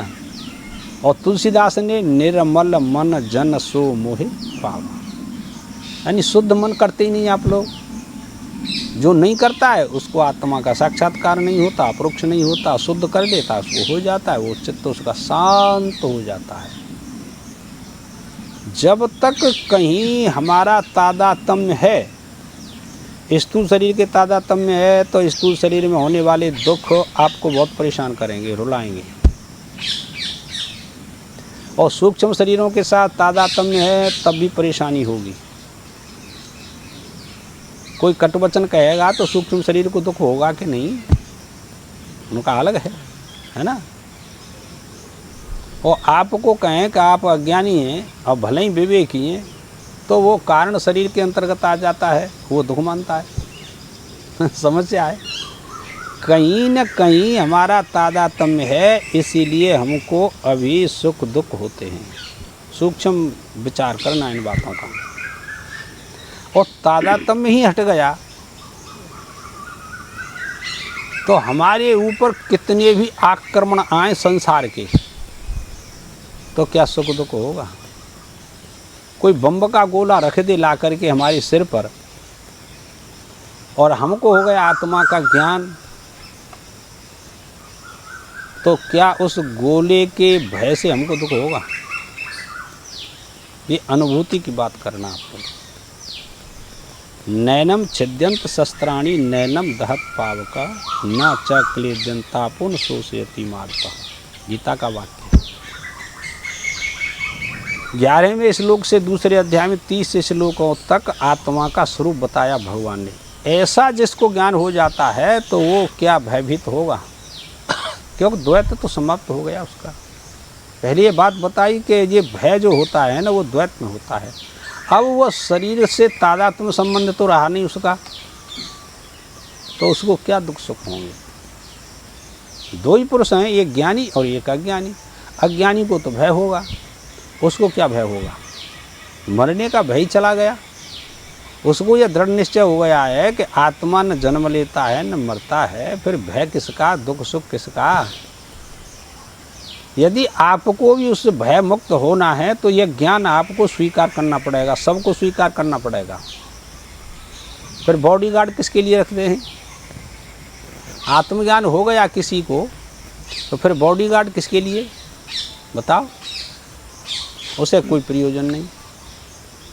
और तुलसीदास ने निर्मल मन जन सो मोहे पावा, यानी शुद्ध मन करते ही नहीं आप लोग। जो नहीं करता है उसको आत्मा का साक्षात्कार नहीं होता, अपरोक्ष नहीं होता। शुद्ध कर देता उसको हो जाता है, वो चित्त उसका शांत हो जाता है। जब तक कहीं हमारा तादात्म्य है, स्थूल शरीर के तादात्म्य है, तो स्थूल शरीर में होने वाले दुख आपको बहुत परेशान करेंगे, रुलाएंगे। और सूक्ष्म शरीरों के साथ तादात्म्य है तब भी परेशानी होगी। कोई कटवचन कहेगा तो सूक्ष्म शरीर को दुख होगा कि नहीं, उनका अलग है ना। और आपको कहें कि आप अज्ञानी हैं और भले ही विवेकी हैं, तो वो कारण शरीर के अंतर्गत आ जाता है, वो दुख मानता है। समस्या है, कहीं न कहीं हमारा तादात्म्य है, इसीलिए हमको अभी सुख दुख होते हैं। सूक्ष्म विचार करना इन बातों का। और तादात्म्य ही हट गया तो हमारे ऊपर कितने भी आक्रमण आए संसार के, तो क्या सुख दुख होगा। कोई बम का गोला रख दे ला करके हमारे सिर पर, और हमको हो गया आत्मा का ज्ञान, तो क्या उस गोले के भय से हमको दुख होगा। ये अनुभूति की बात करना आपको। नैनम छिद्यंत शस्त्राणि नैनम दहत पावका न च क्लेद्यंतापुन शोषयति मार्ता, गीता का वाक्य। 11वें श्लोक से दूसरे अध्याय में 30 श्लोकों तक आत्मा का स्वरूप बताया भगवान ने। ऐसा जिसको ज्ञान हो जाता है तो वो क्या भयभीत होगा, क्योंकि द्वैत तो समाप्त हो गया उसका। पहले ये बात बताई कि ये भय जो होता है ना, वो द्वैत में होता है। अब वो शरीर से तादात्म्य संबंध तो रहा नहीं उसका, तो उसको क्या दुख सुख होंगे। दो ही पुरुष हैं, एक ज्ञानी और एक अज्ञानी। अज्ञानी को तो भय होगा, उसको क्या भय होगा, मरने का भय चला गया। उसको यह दृढ़ निश्चय हो गया है कि आत्मा न जन्म लेता है न मरता है, फिर भय किसका, दुख सुख किसका। यदि आपको भी उससे भय मुक्त होना है तो यह ज्ञान आपको स्वीकार करना पड़ेगा, सबको स्वीकार करना पड़ेगा। फिर बॉडीगार्ड किसके लिए रखते हैं। आत्मज्ञान हो गया किसी को तो फिर बॉडीगार्ड किसके लिए बताओ, उसे कोई प्रयोजन नहीं।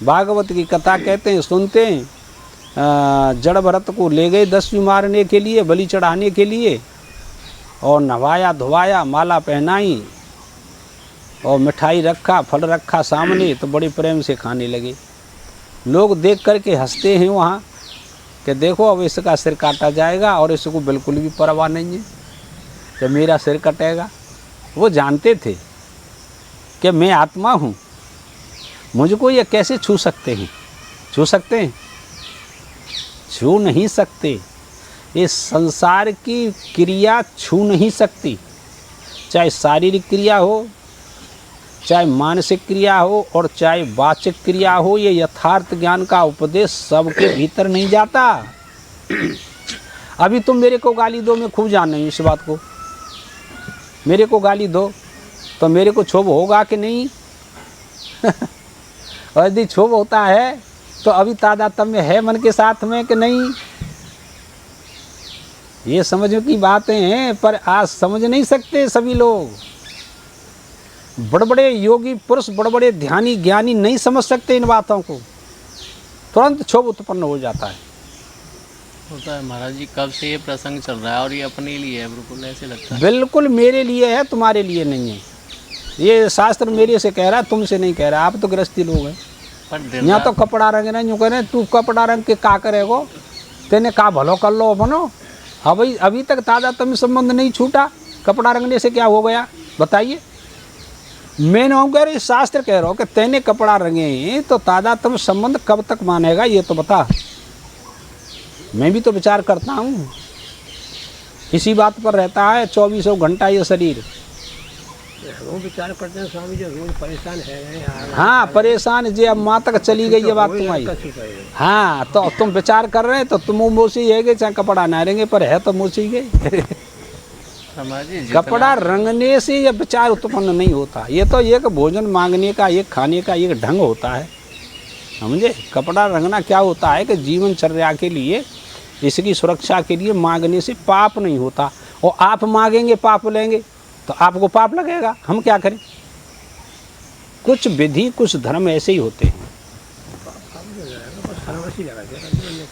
भागवत की कथा कहते हैं, सुनते हैं, जड़ भरत को ले गए दस्यु मारने के लिए, बलि चढ़ाने के लिए, और नहवाया धोवाया, माला पहनाई और मिठाई रखा, फल रखा सामने, तो बड़े प्रेम से खाने लगे। लोग देख कर के हंसते हैं वहाँ कि देखो अब इसका सिर काटा जाएगा, और इसको बिल्कुल भी परवाह नहीं है कि मेरा सिर कटेगा। वो जानते थे कि मैं आत्मा हूँ, मुझको ये कैसे छू सकते हैं। छू सकते हैं, छू नहीं सकते। इस संसार की क्रिया छू नहीं सकती, चाहे शारीरिक क्रिया हो, चाहे मानसिक क्रिया हो, और चाहे वाचिक क्रिया हो। ये यथार्थ ज्ञान का उपदेश सबके भीतर नहीं जाता। अभी तुम मेरे को गाली दो, मैं खूब जान रही हूँ इस बात को। मेरे को गाली दो तो मेरे को क्षोभ होगा कि नहीं। और यदि क्षोभ होता है तो अभी तादात्म्य है मन के साथ में कि नहीं। ये समझ की बातें हैं, पर आज समझ नहीं सकते सभी लोग। बड़े बड़े योगी पुरुष, बड़े बड़े ध्यानी ज्ञानी नहीं समझ सकते इन बातों को, तुरंत क्षोभ उत्पन्न हो जाता है। होता है महाराज जी, कब से ये प्रसंग चल रहा है और ये अपने लिए है, बिल्कुल ऐसे लगता है। बिल्कुल मेरे लिए है, तुम्हारे लिए नहीं है। ये शास्त्र मेरे से कह रहा है, तुमसे नहीं कह रहा। आप तो गृहस्थी लोग हैं, पर यहाँ तो कपड़ा रंग नहीं, यूँ कह रहे तू कपड़ा रंग के का करेगो, तेने का भलो कर लो बनो। अभी तक तादात्म्य संबंध नहीं छूटा, कपड़ा रंगने से क्या हो गया बताइए। मैं ना कह रही, शास्त्र कह रहा हूँ कि तेने कपड़ा रंगे तो तादात्म्य संबंध कब तक मानेगा, ये तो बता। मैं भी तो विचार करता हूँ, इसी बात पर रहता है 24 घंटा ये शरीर। वो विचार करते हैं स्वामी जी, रोज परेशान है। हाँ परेशान जी, अब माँ तक चली गई ये बात तुम्हारी। हाँ तो तुम विचार कर रहे हैं तो तुम मोसी है गए, चाहे कपड़ा ना रहेंगे, पर है तो मोसी गए। समाज जी जितना कपड़ा रंगने से यह विचार उत्पन्न नहीं होता। ये तो एक भोजन मांगने का, एक खाने का एक ढंग होता है, समझे। कपड़ा रंगना क्या होता है कि जीवनचर्या के लिए, इसकी सुरक्षा के लिए मांगने से पाप नहीं होता। और आप मांगेंगे पाप लेंगे तो आपको पाप लगेगा, हम क्या करें। कुछ विधि कुछ धर्म ऐसे ही होते हैं।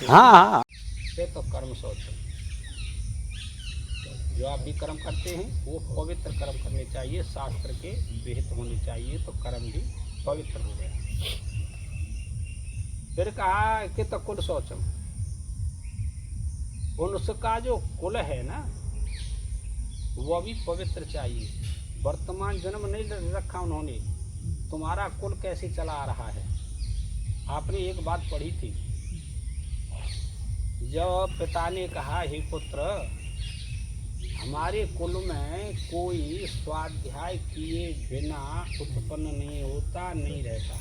हाँ हाँ, ये तो कर्म सोच, जो आप भी कर्म करते हैं वो पवित्र कर्म करने चाहिए, शास्त्र के विहित होने चाहिए, तो कर्म भी पवित्र हो गया। फिर कहा कि तो कुल शौचम, उसका जो कुल है ना वो भी पवित्र चाहिए। वर्तमान जन्म नहीं रखा उन्होंने, तुम्हारा कुल कैसे चला आ रहा है। आपने एक बात पढ़ी थी, जब पिता ने कहा हे पुत्र, हमारे कुल में कोई स्वाध्याय किए बिना उत्पन्न नहीं होता, नहीं रहता।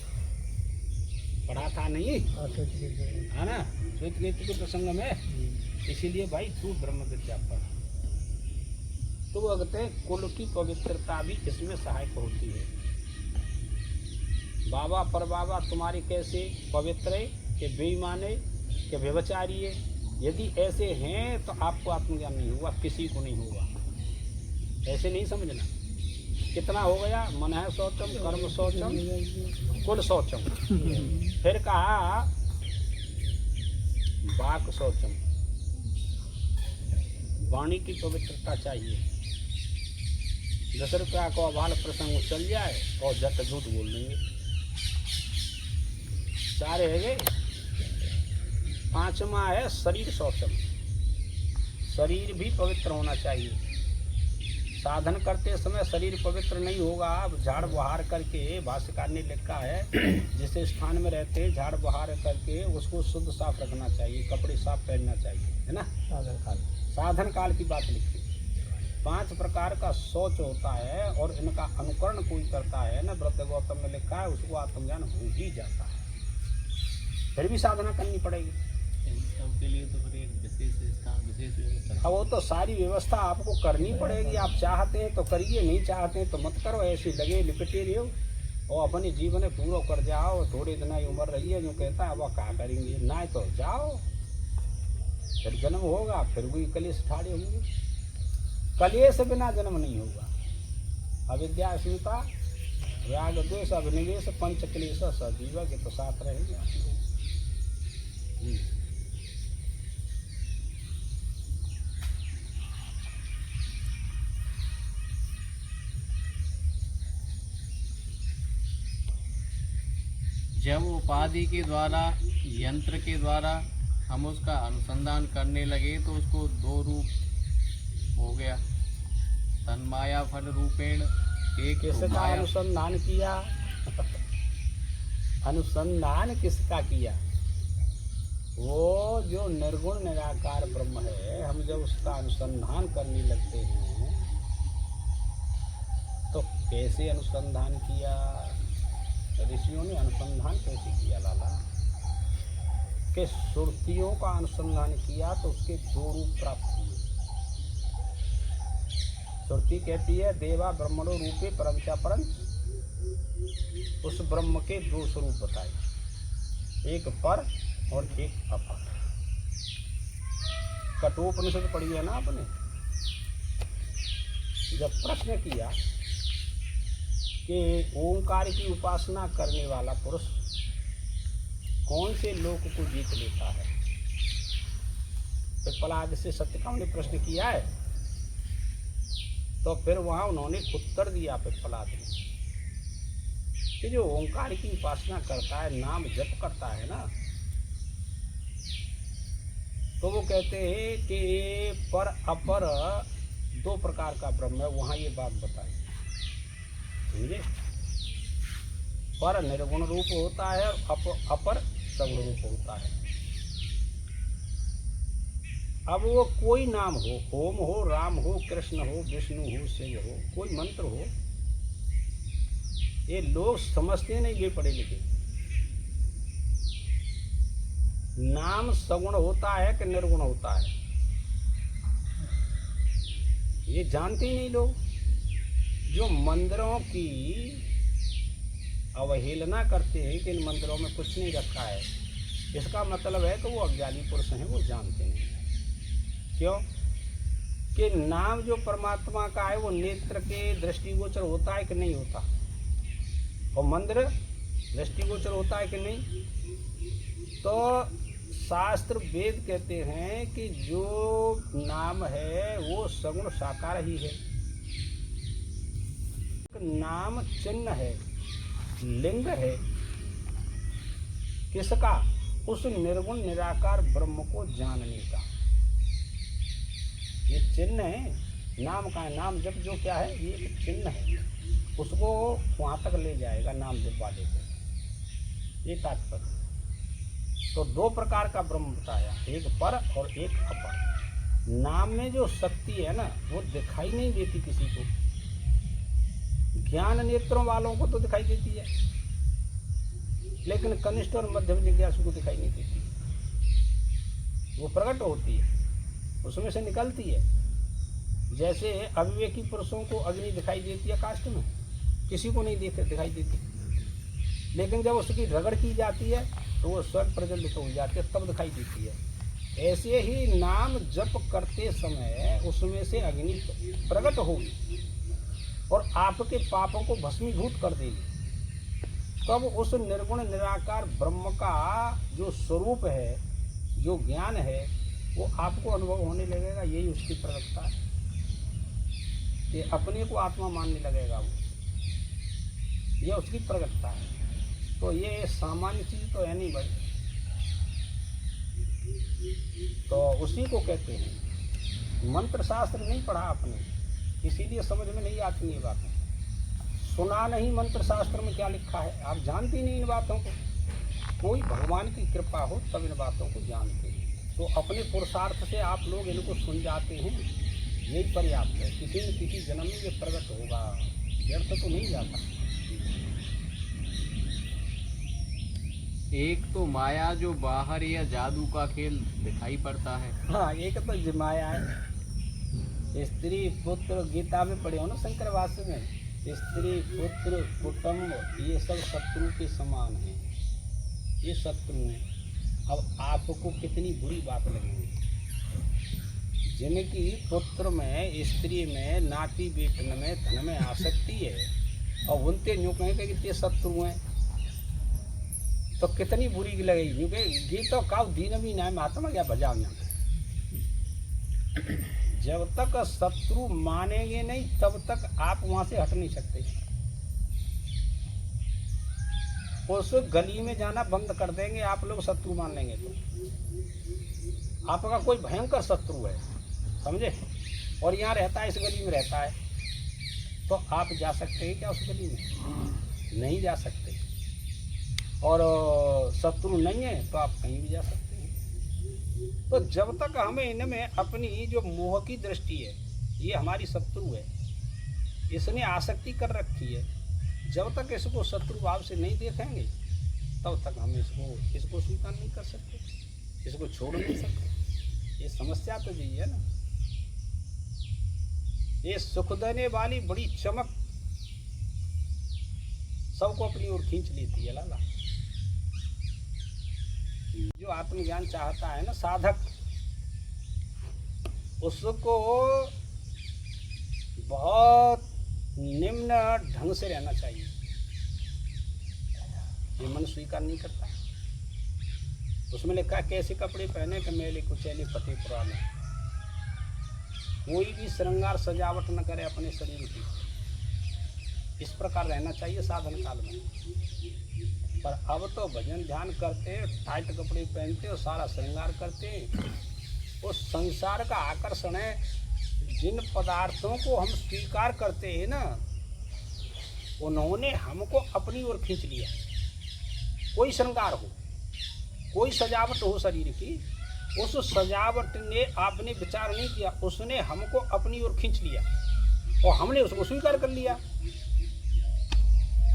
पढ़ा था नहीं है ना, श्वेत नीति के प्रसंग में। इसीलिए भाई तू ब्रह्म विद्या पढ़। तो वो कहते हैं कुल की पवित्रता भी इसमें सहायक होती है। बाबा पर बाबा तुम्हारे कैसे पवित्र है कि बेईमान है कि व्यभिचारी है। यदि ऐसे हैं तो आपको आत्मज्ञान नहीं होगा, किसी को नहीं होगा। ऐसे नहीं समझना। कितना हो गया, मन है शौचम, कर्म शौचम, कुल शौचम। फिर कहा वाक शौचम, वाणी की पवित्रता चाहिए। 10 रुपया को अबाल प्रसंग चल जाए और झट झूठ बोल देंगे। सारे है गए। 5वां है शरीर शौचम, शरीर भी पवित्र होना चाहिए। साधन करते समय शरीर पवित्र नहीं होगा, आप झाड़ बहार करके, भाष्यकार ने लिखा है जिस स्थान में रहते हैं झाड़ बहार करके उसको शुद्ध साफ रखना चाहिए, कपड़े साफ पहनना चाहिए, है ना। साधन काल की बात लिखी। 5 प्रकार का शौच होता है और इनका अनुकरण कोई करता है ना, व्रत गौतम में लिखा है, उसको आत्मज्ञान हो ही जाता है। फिर भी साधना करनी पड़ेगी। सबके लिए तो फिर एक विशेष स्थान, विशेष व्यवस्था। अब वो तो सारी व्यवस्था आपको करनी पड़ेगी। आप चाहते हैं तो करिए, नहीं चाहते हैं तो मत करो। ऐसे लगे लिपटे रहो और अपने जीवन में पूरा कर जाओ। थोड़े दिन ही उम्र रही है, जो कहता है अब क्या करेंगे, ना तो जाओ, फिर जन्म होगा, फिर वही कलेश ठाड़े होंगे। कलेश बिना जन्म नहीं होगा। अविद्या, अस्मिता, राग, द्वेष, अभिनिवेश, पंच क्लेश सजीवा के तो साथ रहेंगे। जब उपाधि के द्वारा, यंत्र के द्वारा हम उसका अनुसंधान करने लगे तो उसको 2 रूप हो गया। तन्माया फल रूपेण एक किसका माया। अनुसंधान किया? अनुसंधान किसका किया? वो जो निर्गुण निराकार ब्रह्म है, हम जब उसका अनुसंधान करने लगते हैं तो कैसे अनुसंधान किया? ऋषियों ने अनुसंधान कैसे किया लाला? के सुरतियों का अनुसंधान किया तो उसके 2 रूप प्राप्त हुए। सुरति कहती है देवा ब्रह्मणो रूपे परमचा परम। उस ब्रह्म के 2 स्वरूप बताए, एक पर और एक अपर। कठोपनिषद पढ़ी है ना आपने। जब प्रश्न किया कि ओंकार की उपासना करने वाला पुरुष कौन से लोक को जीत लेता है, पिप्पलाद से सत्यकाम ने प्रश्न किया है। तो फिर वहां उन्होंने उत्तर दिया पिप्पलाद ने कि जो ओंकार की उपासना करता है, नाम जप करता है ना, तो वो कहते हैं कि पर अपर 2 प्रकार का ब्रह्म है। वहां ये बात बताई, समझे। पर निर्गुण रूप होता है और अपर सगुण रूप होता है। अब वो कोई नाम हो, ओम हो, राम हो, कृष्ण हो, विष्णु हो, शिव हो, कोई मंत्र हो, ये लोग समझते नहीं, ये पढ़े लिखे। नाम सगुण होता है कि निर्गुण होता है? ये जानते ही नहीं लोग। जो मंदिरों की अवहेलना करते हैं कि इन मंदिरों में कुछ नहीं रखा है, इसका मतलब है कि वो अज्ञानी पुरुष हैं, वो जानते नहीं हैं। क्यों? कि नाम जो परमात्मा का है वो नेत्र के दृष्टिगोचर होता है कि नहीं होता, और मंदिर दृष्टिगोचर होता है कि नहीं। तो शास्त्र वेद कहते हैं कि जो नाम है वो सगुण साकार ही है। नाम चिन्ह है, लिंग है किसका? उस निर्गुण निराकार ब्रह्म को जानने का। ये चिन्ह है नाम का है। नाम जप जो क्या है, ये एक चिन्ह है, उसको वहाँ तक ले जाएगा नाम जप वाले को। ये तात्पर्य। तो दो प्रकार का ब्रह्म बताया, एक पर और एक अपर। नाम में जो शक्ति है ना, वो दिखाई नहीं देती किसी को। ज्ञान नेत्रों वालों को तो दिखाई देती है, लेकिन कनिष्ठ और मध्यम जिज्ञासु को दिखाई नहीं देती। वो प्रकट होती है, उसमें से निकलती है। जैसे अविवेकी पुरुषों को अग्नि दिखाई देती है काष्ठ में, किसी को नहीं दिखाई देती, लेकिन जब उसकी रगड़ की जाती है तो वो स्वयं प्रज्वलित हो जाती है, तब दिखाई देती है। ऐसे ही नाम जप करते समय उसमें से अग्नि प्रकट होगी और आपके पापों को भस्मीभूत कर देगी। तब उस निर्गुण निराकार ब्रह्म का जो स्वरूप है, जो ज्ञान है, वो आपको अनुभव होने लगेगा। यही उसकी प्रगटता है कि अपने को आत्मा मानने लगेगा वो, यह उसकी प्रगटता है। तो ये सामान्य चीज तो है नहीं भाई। तो उसी को कहते हैं। मंत्र शास्त्र नहीं पढ़ा आपने, इसीलिए समझ में नहीं आती ये बातें। सुना नहीं मंत्र शास्त्र में क्या लिखा है, आप जानते नहीं इन बातों को। कोई भगवान की कृपा हो तब इन बातों को जानते हैं। तो अपने पुरुषार्थ से आप लोग इनको सुन जाते हैं, यही पर्याप्त है। किसी न किसी जन्म में ये प्रकट होगा, व्यर्थ तो नहीं जाता। एक तो माया जो बाहर या जादू का खेल दिखाई पड़ता है। हाँ, एक तो माया है। स्त्री पुत्र, गीता में पढ़े हो ना शंकर भाष्य में, स्त्री पुत्र कुटुंब ये सब शत्रु के समान हैं, ये शत्रु हैं। अब आपको कितनी बुरी बात लगेगी, जिनकी पुत्र में, स्त्री में, नाती बेटन में, धन में आसक्ति है, और उनते यूँ कहेंगे कि ये शत्रु हैं, तो कितनी बुरी लगेगी। क्योंकि गीता का दीन भी ना महात्मा क्या बजा में। जब तक शत्रु मानेंगे नहीं तब तक आप वहां से हट नहीं सकते। उस गली में जाना बंद कर देंगे आप लोग, शत्रु मान लेंगे तो आपका कोई भयंकर शत्रु है, समझे, और यहाँ रहता है, इस गली में रहता है, तो आप जा सकते हैं क्या उस गली में? नहीं जा सकते। और शत्रु नहीं है तो आप कहीं भी जा सकते हैं। तो जब तक हमें इनमें अपनी जो मोह की दृष्टि है, ये हमारी शत्रु है, इसने आसक्ति कर रखी है, जब तक इसको शत्रु भाव से नहीं देखेंगे तब तक हम इसको स्वीकार नहीं कर सकते, इसको छोड़ नहीं सकते। ये समस्या तो यही है ना। ये सुख देने वाली बड़ी चमक सबको अपनी ओर खींच लेती है लाला। जो आत्मज्ञान चाहता है ना साधक, उसको बहुत निम्न ढंग से रहना चाहिए। ये मन स्वीकार नहीं करता। उसमें लिखा कैसे कपड़े पहने कि मेले कुचैले फटे पुराने। कोई भी श्रृंगार सजावट न करे अपने शरीर की। इस प्रकार रहना चाहिए साधन काल में। पर अब तो भजन ध्यान करते, टाइट कपड़े पहनते और सारा श्रृंगार करते। उस संसार का आकर्षण है, जिन पदार्थों को हम स्वीकार करते हैं ना, उन्होंने हमको अपनी ओर खींच लिया। कोई श्रृंगार हो, कोई सजावट हो शरीर की, उस सजावट ने आपने विचार नहीं किया, उसने हमको अपनी ओर खींच लिया और हमने उसको स्वीकार कर लिया।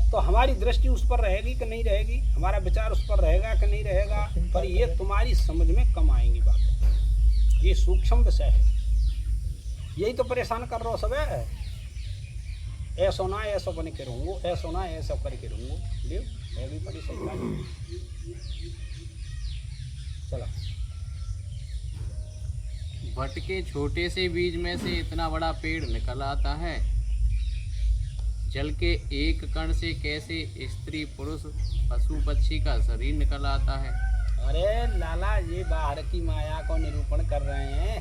तो हमारी दृष्टि उस पर रहेगी कि नहीं रहेगी, हमारा विचार उस पर रहेगा कि नहीं रहेगा, पर ये तुम्हारी समझ में कम आएंगी बातें। ये सूक्ष्म विषय है। यही तो परेशान कर रहे हो सब है। ऐसो ना ऐसो बन के रहूँगो, ऐसो ना ऐसा करके रहूँगो, लियो है भी बड़ी सही बात। चलो। वट के छोटे से बीज में से इतना बड़ा पेड़ निकल आता है। जल के एक कण से कैसे स्त्री पुरुष पशु पक्षी का शरीर निकल आता है। अरे लाला, ये बाहर की माया को निरूपण कर रहे हैं,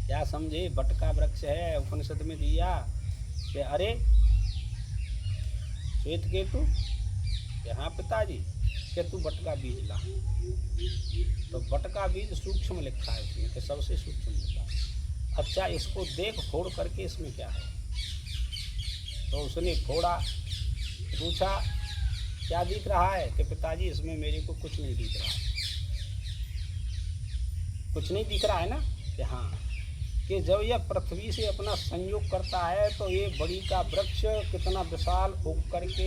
क्या समझे। वट का वृक्ष है, उपनिषद में दिया कि अरे श्वेत केतु, यहाँ पिताजी कि तू वट का बीज ला। तो वट का बीज सूक्ष्म लिखा है इसमें, कि सबसे सूक्ष्म लिखा है। अच्छा, इसको देख, फोड़ करके इसमें क्या है। तो उसने फोड़ा, पूछा क्या दिख रहा है, कि पिताजी इसमें मेरे को कुछ नहीं दिख रहा है। कुछ नहीं दिख रहा है ना, कि हाँ, कि जब यह पृथ्वी से अपना संयोग करता है तो ये बड़ी का वृक्ष कितना विशाल उग करके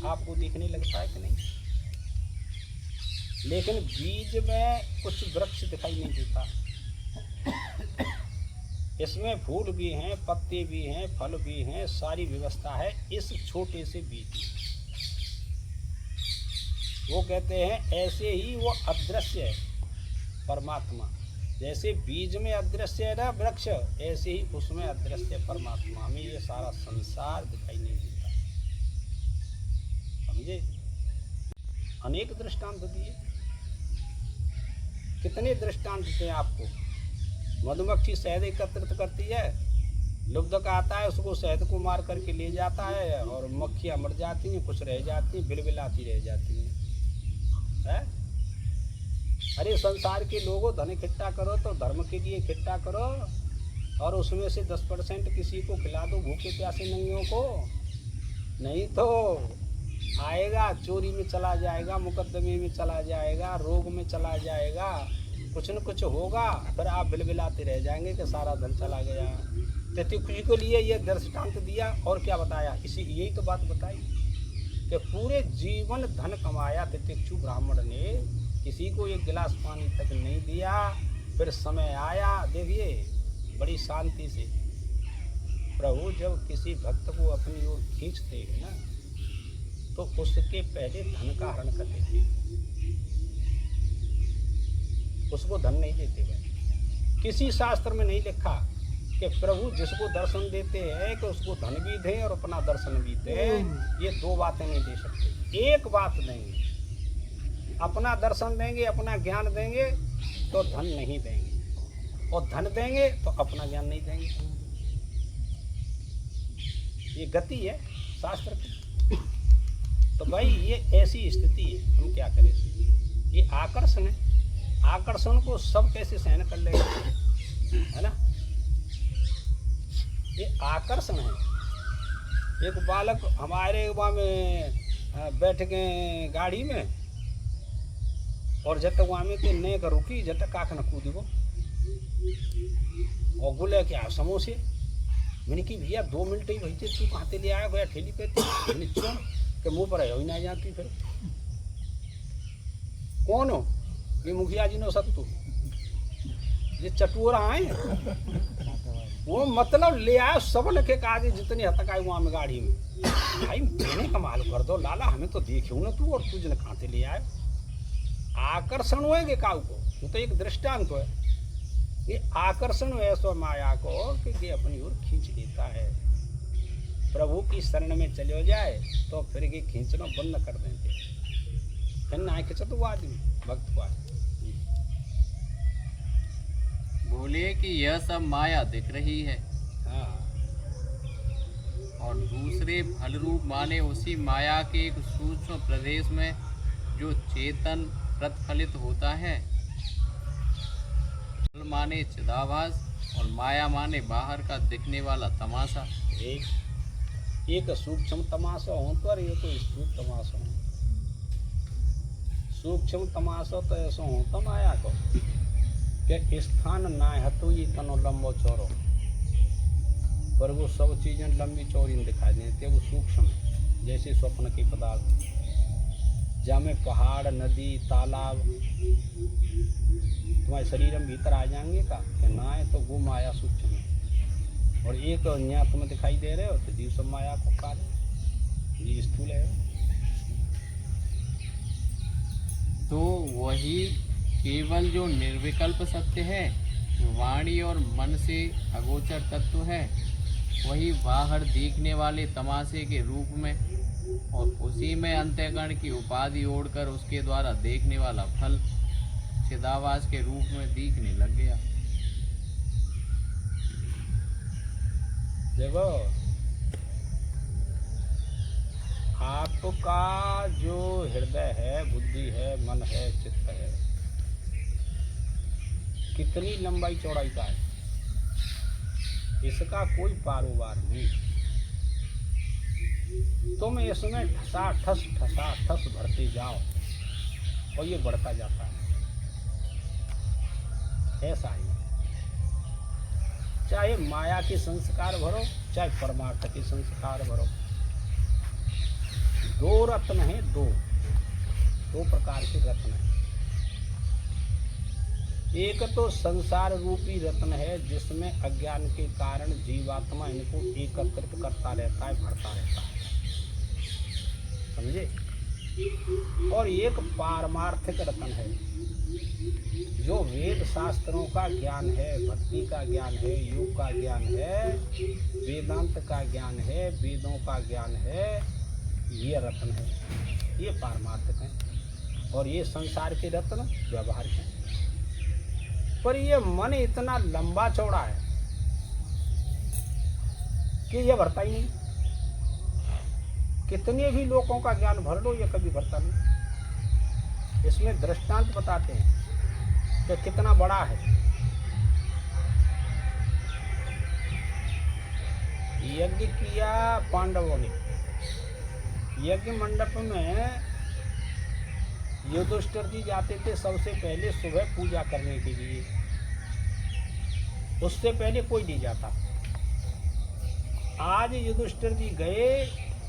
आपको दिखने लगता है कि नहीं। लेकिन बीज में कुछ वृक्ष दिखाई नहीं देता। इसमें फूल भी हैं, पत्ते भी हैं, फल भी हैं, सारी व्यवस्था है इस छोटे से बीज। वो कहते हैं ऐसे ही वो अदृश्य है परमात्मा। जैसे बीज में अदृश्य है ना वृक्ष, ऐसे ही उसमें अदृश्य परमात्मा में ये सारा संसार दिखाई नहीं देता। समझे। अनेक दृष्टांत दिए, कितने दृष्टांत देते हैं आपको। मधुमक्खी शहद एकत्रित करती है, लुब्धक आता है, उसको शहद को मार करके ले जाता है, और मक्खियाँ मर जाती हैं, कुछ रह जाती हैं, बिलबिलाती रह जाती हैं। अरे संसार के लोगों, धन इकट्ठा करो तो धर्म के लिए इकट्ठा करो, और उसमें से 10% किसी को खिला दो, भूखे प्यासे नंगियों को। नहीं तो आएगा, चोरी में चला जाएगा, मुकदमे में चला जाएगा, रोग में चला जाएगा, कुछ न कुछ होगा, फिर आप बिलबिलाते रह जाएंगे कि सारा धन चला गया। तो तिथिक्षु के लिए ये दृष्टांत दिया, और क्या बताया, इसी यही तो बात बताई कि पूरे जीवन धन कमाया तिथिक्षु ब्राह्मण ने, किसी को एक गिलास पानी तक नहीं दिया। फिर समय आया, देखिए बड़ी शांति से प्रभु जब किसी भक्त को अपनी ओर खींचते हैं ना, तो उसके पहले धन का हरण कर लेते हैं, उसको धन नहीं देते भाई। किसी शास्त्र में नहीं लिखा कि प्रभु जिसको दर्शन देते हैं कि उसको धन भी दें और अपना दर्शन भी दें। ये दो बातें नहीं दे सकते। एक बात देंगे, अपना दर्शन देंगे, अपना ज्ञान देंगे तो धन नहीं देंगे, और धन देंगे तो अपना ज्ञान नहीं देंगे। ये गति है शास्त्र की। तो भाई ये ऐसी स्थिति है, हम क्या करें। ये आकर्षण है, आकर्षण को सब कैसे सहन कर लेगा, है ना। ये आकर्षण है। एक बालक हमारे वहाँ में बैठ गए गाड़ी में, और जब वहाँ में के नेक रुकी, जब तक काख न कूदी वो, और बोले क्या समोसे। मैंने कि भैया 2 मिनट ही भाई थे, तू कहाँ से ले आया भैया ठेली पे। मैंने क्यों कि मुँह पर ही ना जाती। फिर कौन हो, ये मुखिया जी ने सब, तू ये चटूरा आए वो, मतलब ले आया सब के काजे जितने हद तक आए वहाँ में गाड़ी में। भाई मैंने कमाल कर दो लाला, हमें तो देखे ना तू, और तुझने कहाँ से ले आए। आकर्षण होएगे काऊ को, वो तो एक दृष्टांत है। ये आकर्षण ऐसा माया को कि ये अपनी ओर खींच लेता है। प्रभु की शरण में चले जाए तो फिर ये खींचना बंद कर देते, फिर ना खींचा तो वो आदमी भक्त को। बोले कि यह सब माया दिख रही है। हाँ। और दूसरे फल रूप माने उसी माया के एक सूक्ष्म प्रदेश में जो चेतन प्रतिफलित होता है। फल माने चिदाभास, और माया माने बाहर का दिखने वाला तमाशा। एक सूक्ष्म तमाशा हो तो, और एक स्थूल तमाशा हो। सूक्ष्म तमाशा तो ऐसा हो तो माया को कि स्थान ना है तो ये तनो लंबो चौरो, पर वो सब चीज़ें लंबी चौड़ी दिखाई देती है। वो सूक्ष्म है, जैसे स्वप्न के पदार्थ, जहाँ में पहाड़, नदी, तालाब तुम्हारे शरीर में भीतर आ जाएंगे का, कि ना है तो वो माया सूक्ष्म है। और एक यहाँ तुम्हें दिखाई दे रहे हो तो जीव सब माया को कार्य, ये स्थूल है। तो वही केवल जो निर्विकल्प सत्य है, वाणी और मन से अगोचर तत्व है, वही बाहर दिखने वाले तमाशे के रूप में और उसी में अंतःकरण की उपाधि ओढ़कर उसके द्वारा देखने वाला फल चिदाभास के रूप में दिखने लग गया। देखो आपका जो हृदय है, बुद्धि है, मन है, चित्त है, कितनी लंबाई चौड़ाई का है, इसका कोई पारोवार नहीं। तुम इसमें ठसा ठस भरते जाओ और ये बढ़ता जाता है। ऐसा ही चाहे माया के संस्कार भरो, चाहे परमार्थ के संस्कार भरो, दो रत्न है, दो प्रकार के रत्न है। एक तो संसार रूपी रत्न है जिसमें अज्ञान के कारण जीवात्मा इनको एकत्रित करता रहता है, भरता रहता है, समझे। और एक पारमार्थिक रत्न है जो वेद शास्त्रों का ज्ञान है, भक्ति का ज्ञान है, योग का ज्ञान है, वेदांत का ज्ञान है, वेदों का ज्ञान है। ये रत्न है, ये पारमार्थिक है। और ये संसार के रत्न व्यवहारिक हैं। पर ये मन इतना लंबा चौड़ा है कि ये भरता ही नहीं। कितने भी लोगों का ज्ञान भर लो, ये कभी भरता नहीं। इसमें दृष्टांत बताते हैं कि कितना बड़ा है। यज्ञ किया पांडवों ने, यज्ञ मंडप में युधिष्ठिर जी जाते थे सबसे पहले सुबह पूजा करने के लिए, उससे पहले कोई नहीं जाता। आज युधिष्ठिर जी गए,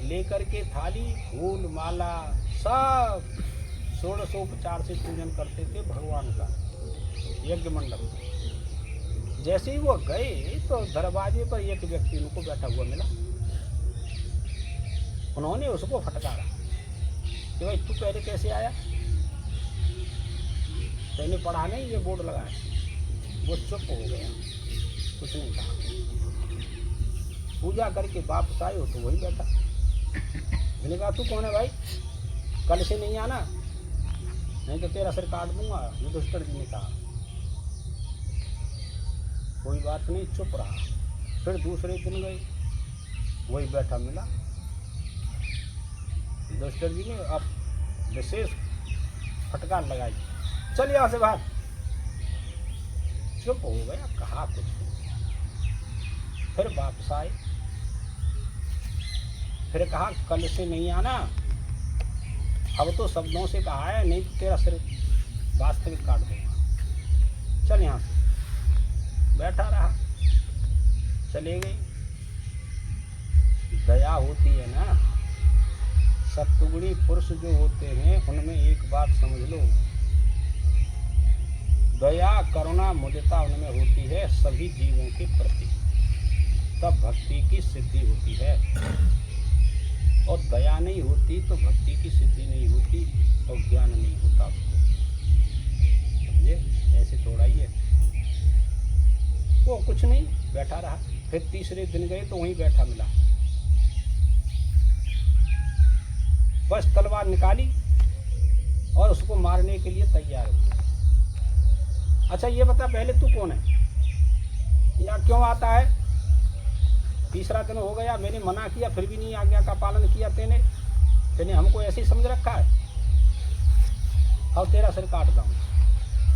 लेकर के थाली, फूल, माला, सब षोडशोपचार से पूजन करते थे भगवान का यज्ञ मंडप में। जैसे ही वो गए तो दरवाजे पर एक व्यक्ति उनको बैठा हुआ मिला। उन्होंने उसको फटकारा कि भाई तू पहले कैसे आया, मैंने पढ़ा नहीं, ये बोर्ड लगाया। वो चुप हो गया, कुछ नहीं कहा। पूजा करके वापस आए हो तो वही बैठा। मैंने कहा तू कौन है भाई, कल से नहीं आना नहीं तो तेरा सिर काट दूंगा। युधिष्ठिर जी ने कहा कोई बात नहीं, चुप रहा। फिर दूसरे दिन गए, वही बैठा मिला। युधिष्ठिर जी ने अब विशेष फटकार लगाई, चल यहाँ से बाहर। चुप हो गया, कहा कुछ नहीं। फिर वापस आए, फिर कहा कल से नहीं आना। अब तो शब्दों से कहा है, नहीं तो तेरा सिर वास्तविक काट दूंगा। चल यहाँ से। बैठा रहा, चले गए। दया होती है ना, सत्गुणी पुरुष जो होते हैं उनमें एक बात समझ लो, दया करुणा मुदिता उनमें होती है सभी जीवों के प्रति, तब भक्ति की सिद्धि होती है। और दया नहीं होती तो भक्ति की सिद्धि नहीं होती और ज्ञान नहीं होता उसको, समझे। ऐसे थोड़ा ही है। वो कुछ नहीं, बैठा रहा। फिर तीसरे दिन गए तो वहीं बैठा मिला। बस तलवार निकाली और उसको मारने के लिए तैयार हो। अच्छा ये बता पहले तू कौन है, या क्यों आता है। तीसरा दिन हो गया, मैंने मना किया फिर भी नहीं आज्ञा का पालन किया। तेने हमको ऐसे ही समझ रखा है, और तेरा सिर काटता हूँ।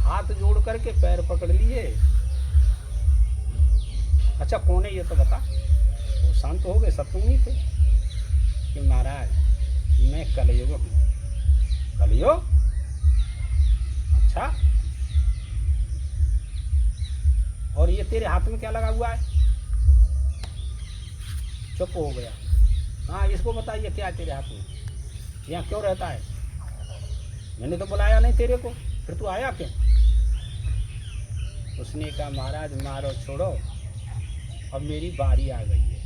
हाथ जोड़ करके पैर पकड़ लिए। अच्छा कौन है ये तो बता। वो शांत हो गए, सत्संगी थे कि महाराज मैं कलयुग हूँ। कलयुग, अच्छा और ये तेरे हाथ में क्या लगा हुआ है। चुप हो गया। हाँ इसको बताइए क्या तेरे हाथ में, यहाँ क्यों रहता है। मैंने तो बुलाया नहीं तेरे को, फिर तू आया क्यों। उसने कहा महाराज मारो छोड़ो अब मेरी बारी आ गई है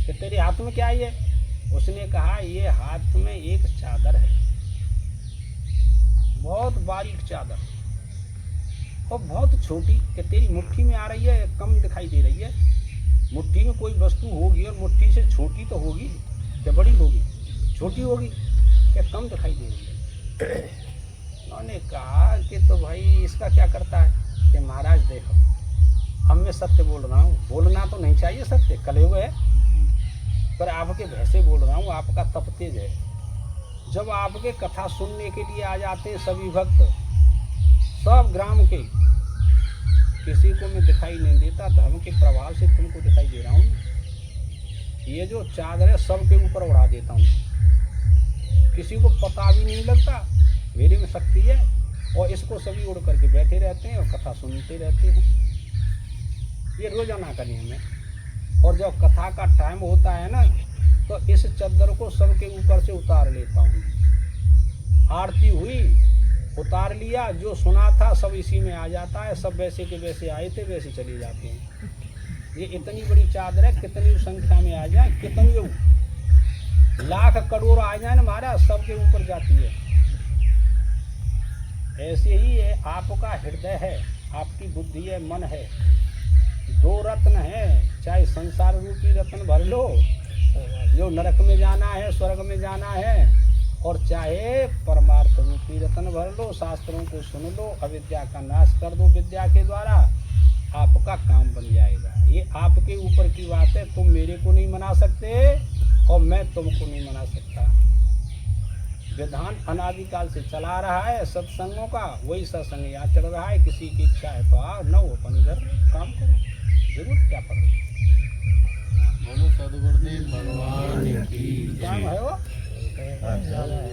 कि तेरे हाथ में क्या है ये? उसने कहा ये हाथ में एक चादर है, बहुत बारीक चादर और बहुत छोटी, कि तेरी मुट्ठी में आ रही है, कम दिखाई दे रही है। मुट्ठी में कोई वस्तु होगी और मुट्ठी से छोटी तो होगी, क्या बड़ी होगी? छोटी होगी, क्या कम दिखाई दे रही है। उन्होंने कहा कि तो भाई इसका क्या करता है? कि महाराज देखो, अब मैं सत्य बोल रहा हूँ, बोलना तो नहीं चाहिए सत्य, कलयुग है, पर आपके भैसे बोल रहा हूँ, आपका तप तेज है। जब आपके कथा सुनने के लिए आ जाते हैं सभी भक्त, सब ग्राम के, किसी को मैं दिखाई नहीं देता, धर्म के प्रभाव से तुमको दिखाई दे रहा हूँ। ये जो चादर है सबके ऊपर उड़ा देता हूँ, किसी को पता भी नहीं लगता मेरे में शक्ति है, और इसको सभी उड़ करके बैठे रहते हैं और कथा सुनते रहते हैं। ये रोजाना का नियम है। और जब कथा का टाइम होता है ना, तो इस चादर को सबके ऊपर से उतार लेता हूँ। आरती हुई, उतार लिया, जो सुना था सब इसी में आ जाता है, सब वैसे के वैसे आए थे वैसे चले जाते हैं। ये इतनी बड़ी चादर है, कितनी संख्या में आ जाए, कितनी लाख करोड़ आ जाए ना महाराज, सबके ऊपर जाती है। ऐसे ही है, आपका हृदय है, आपकी बुद्धि है, मन है, दो रत्न है। चाहे संसार रूपी रत्न भर लो, जो नरक में जाना है, स्वर्ग में जाना है, और चाहे परमार्थ रूपी रत्न भर लो, शास्त्रों को सुन लो, अविद्या का नाश कर दो विद्या के द्वारा, आपका काम बन जाएगा। ये आपके ऊपर की बात है, तुम मेरे को नहीं मना सकते और मैं तुमको नहीं मना सकता। विधान अनादिकाल से चला रहा है सत्संगों का, वही सत्संग यहाँ चल रहा है। किसी की इच्छा है तो आ न, अपन इधर काम करो, जरूर क्या पड़ो। बोलो सदगुरुदेव भगवान की काम है वो। ज़्यादा है।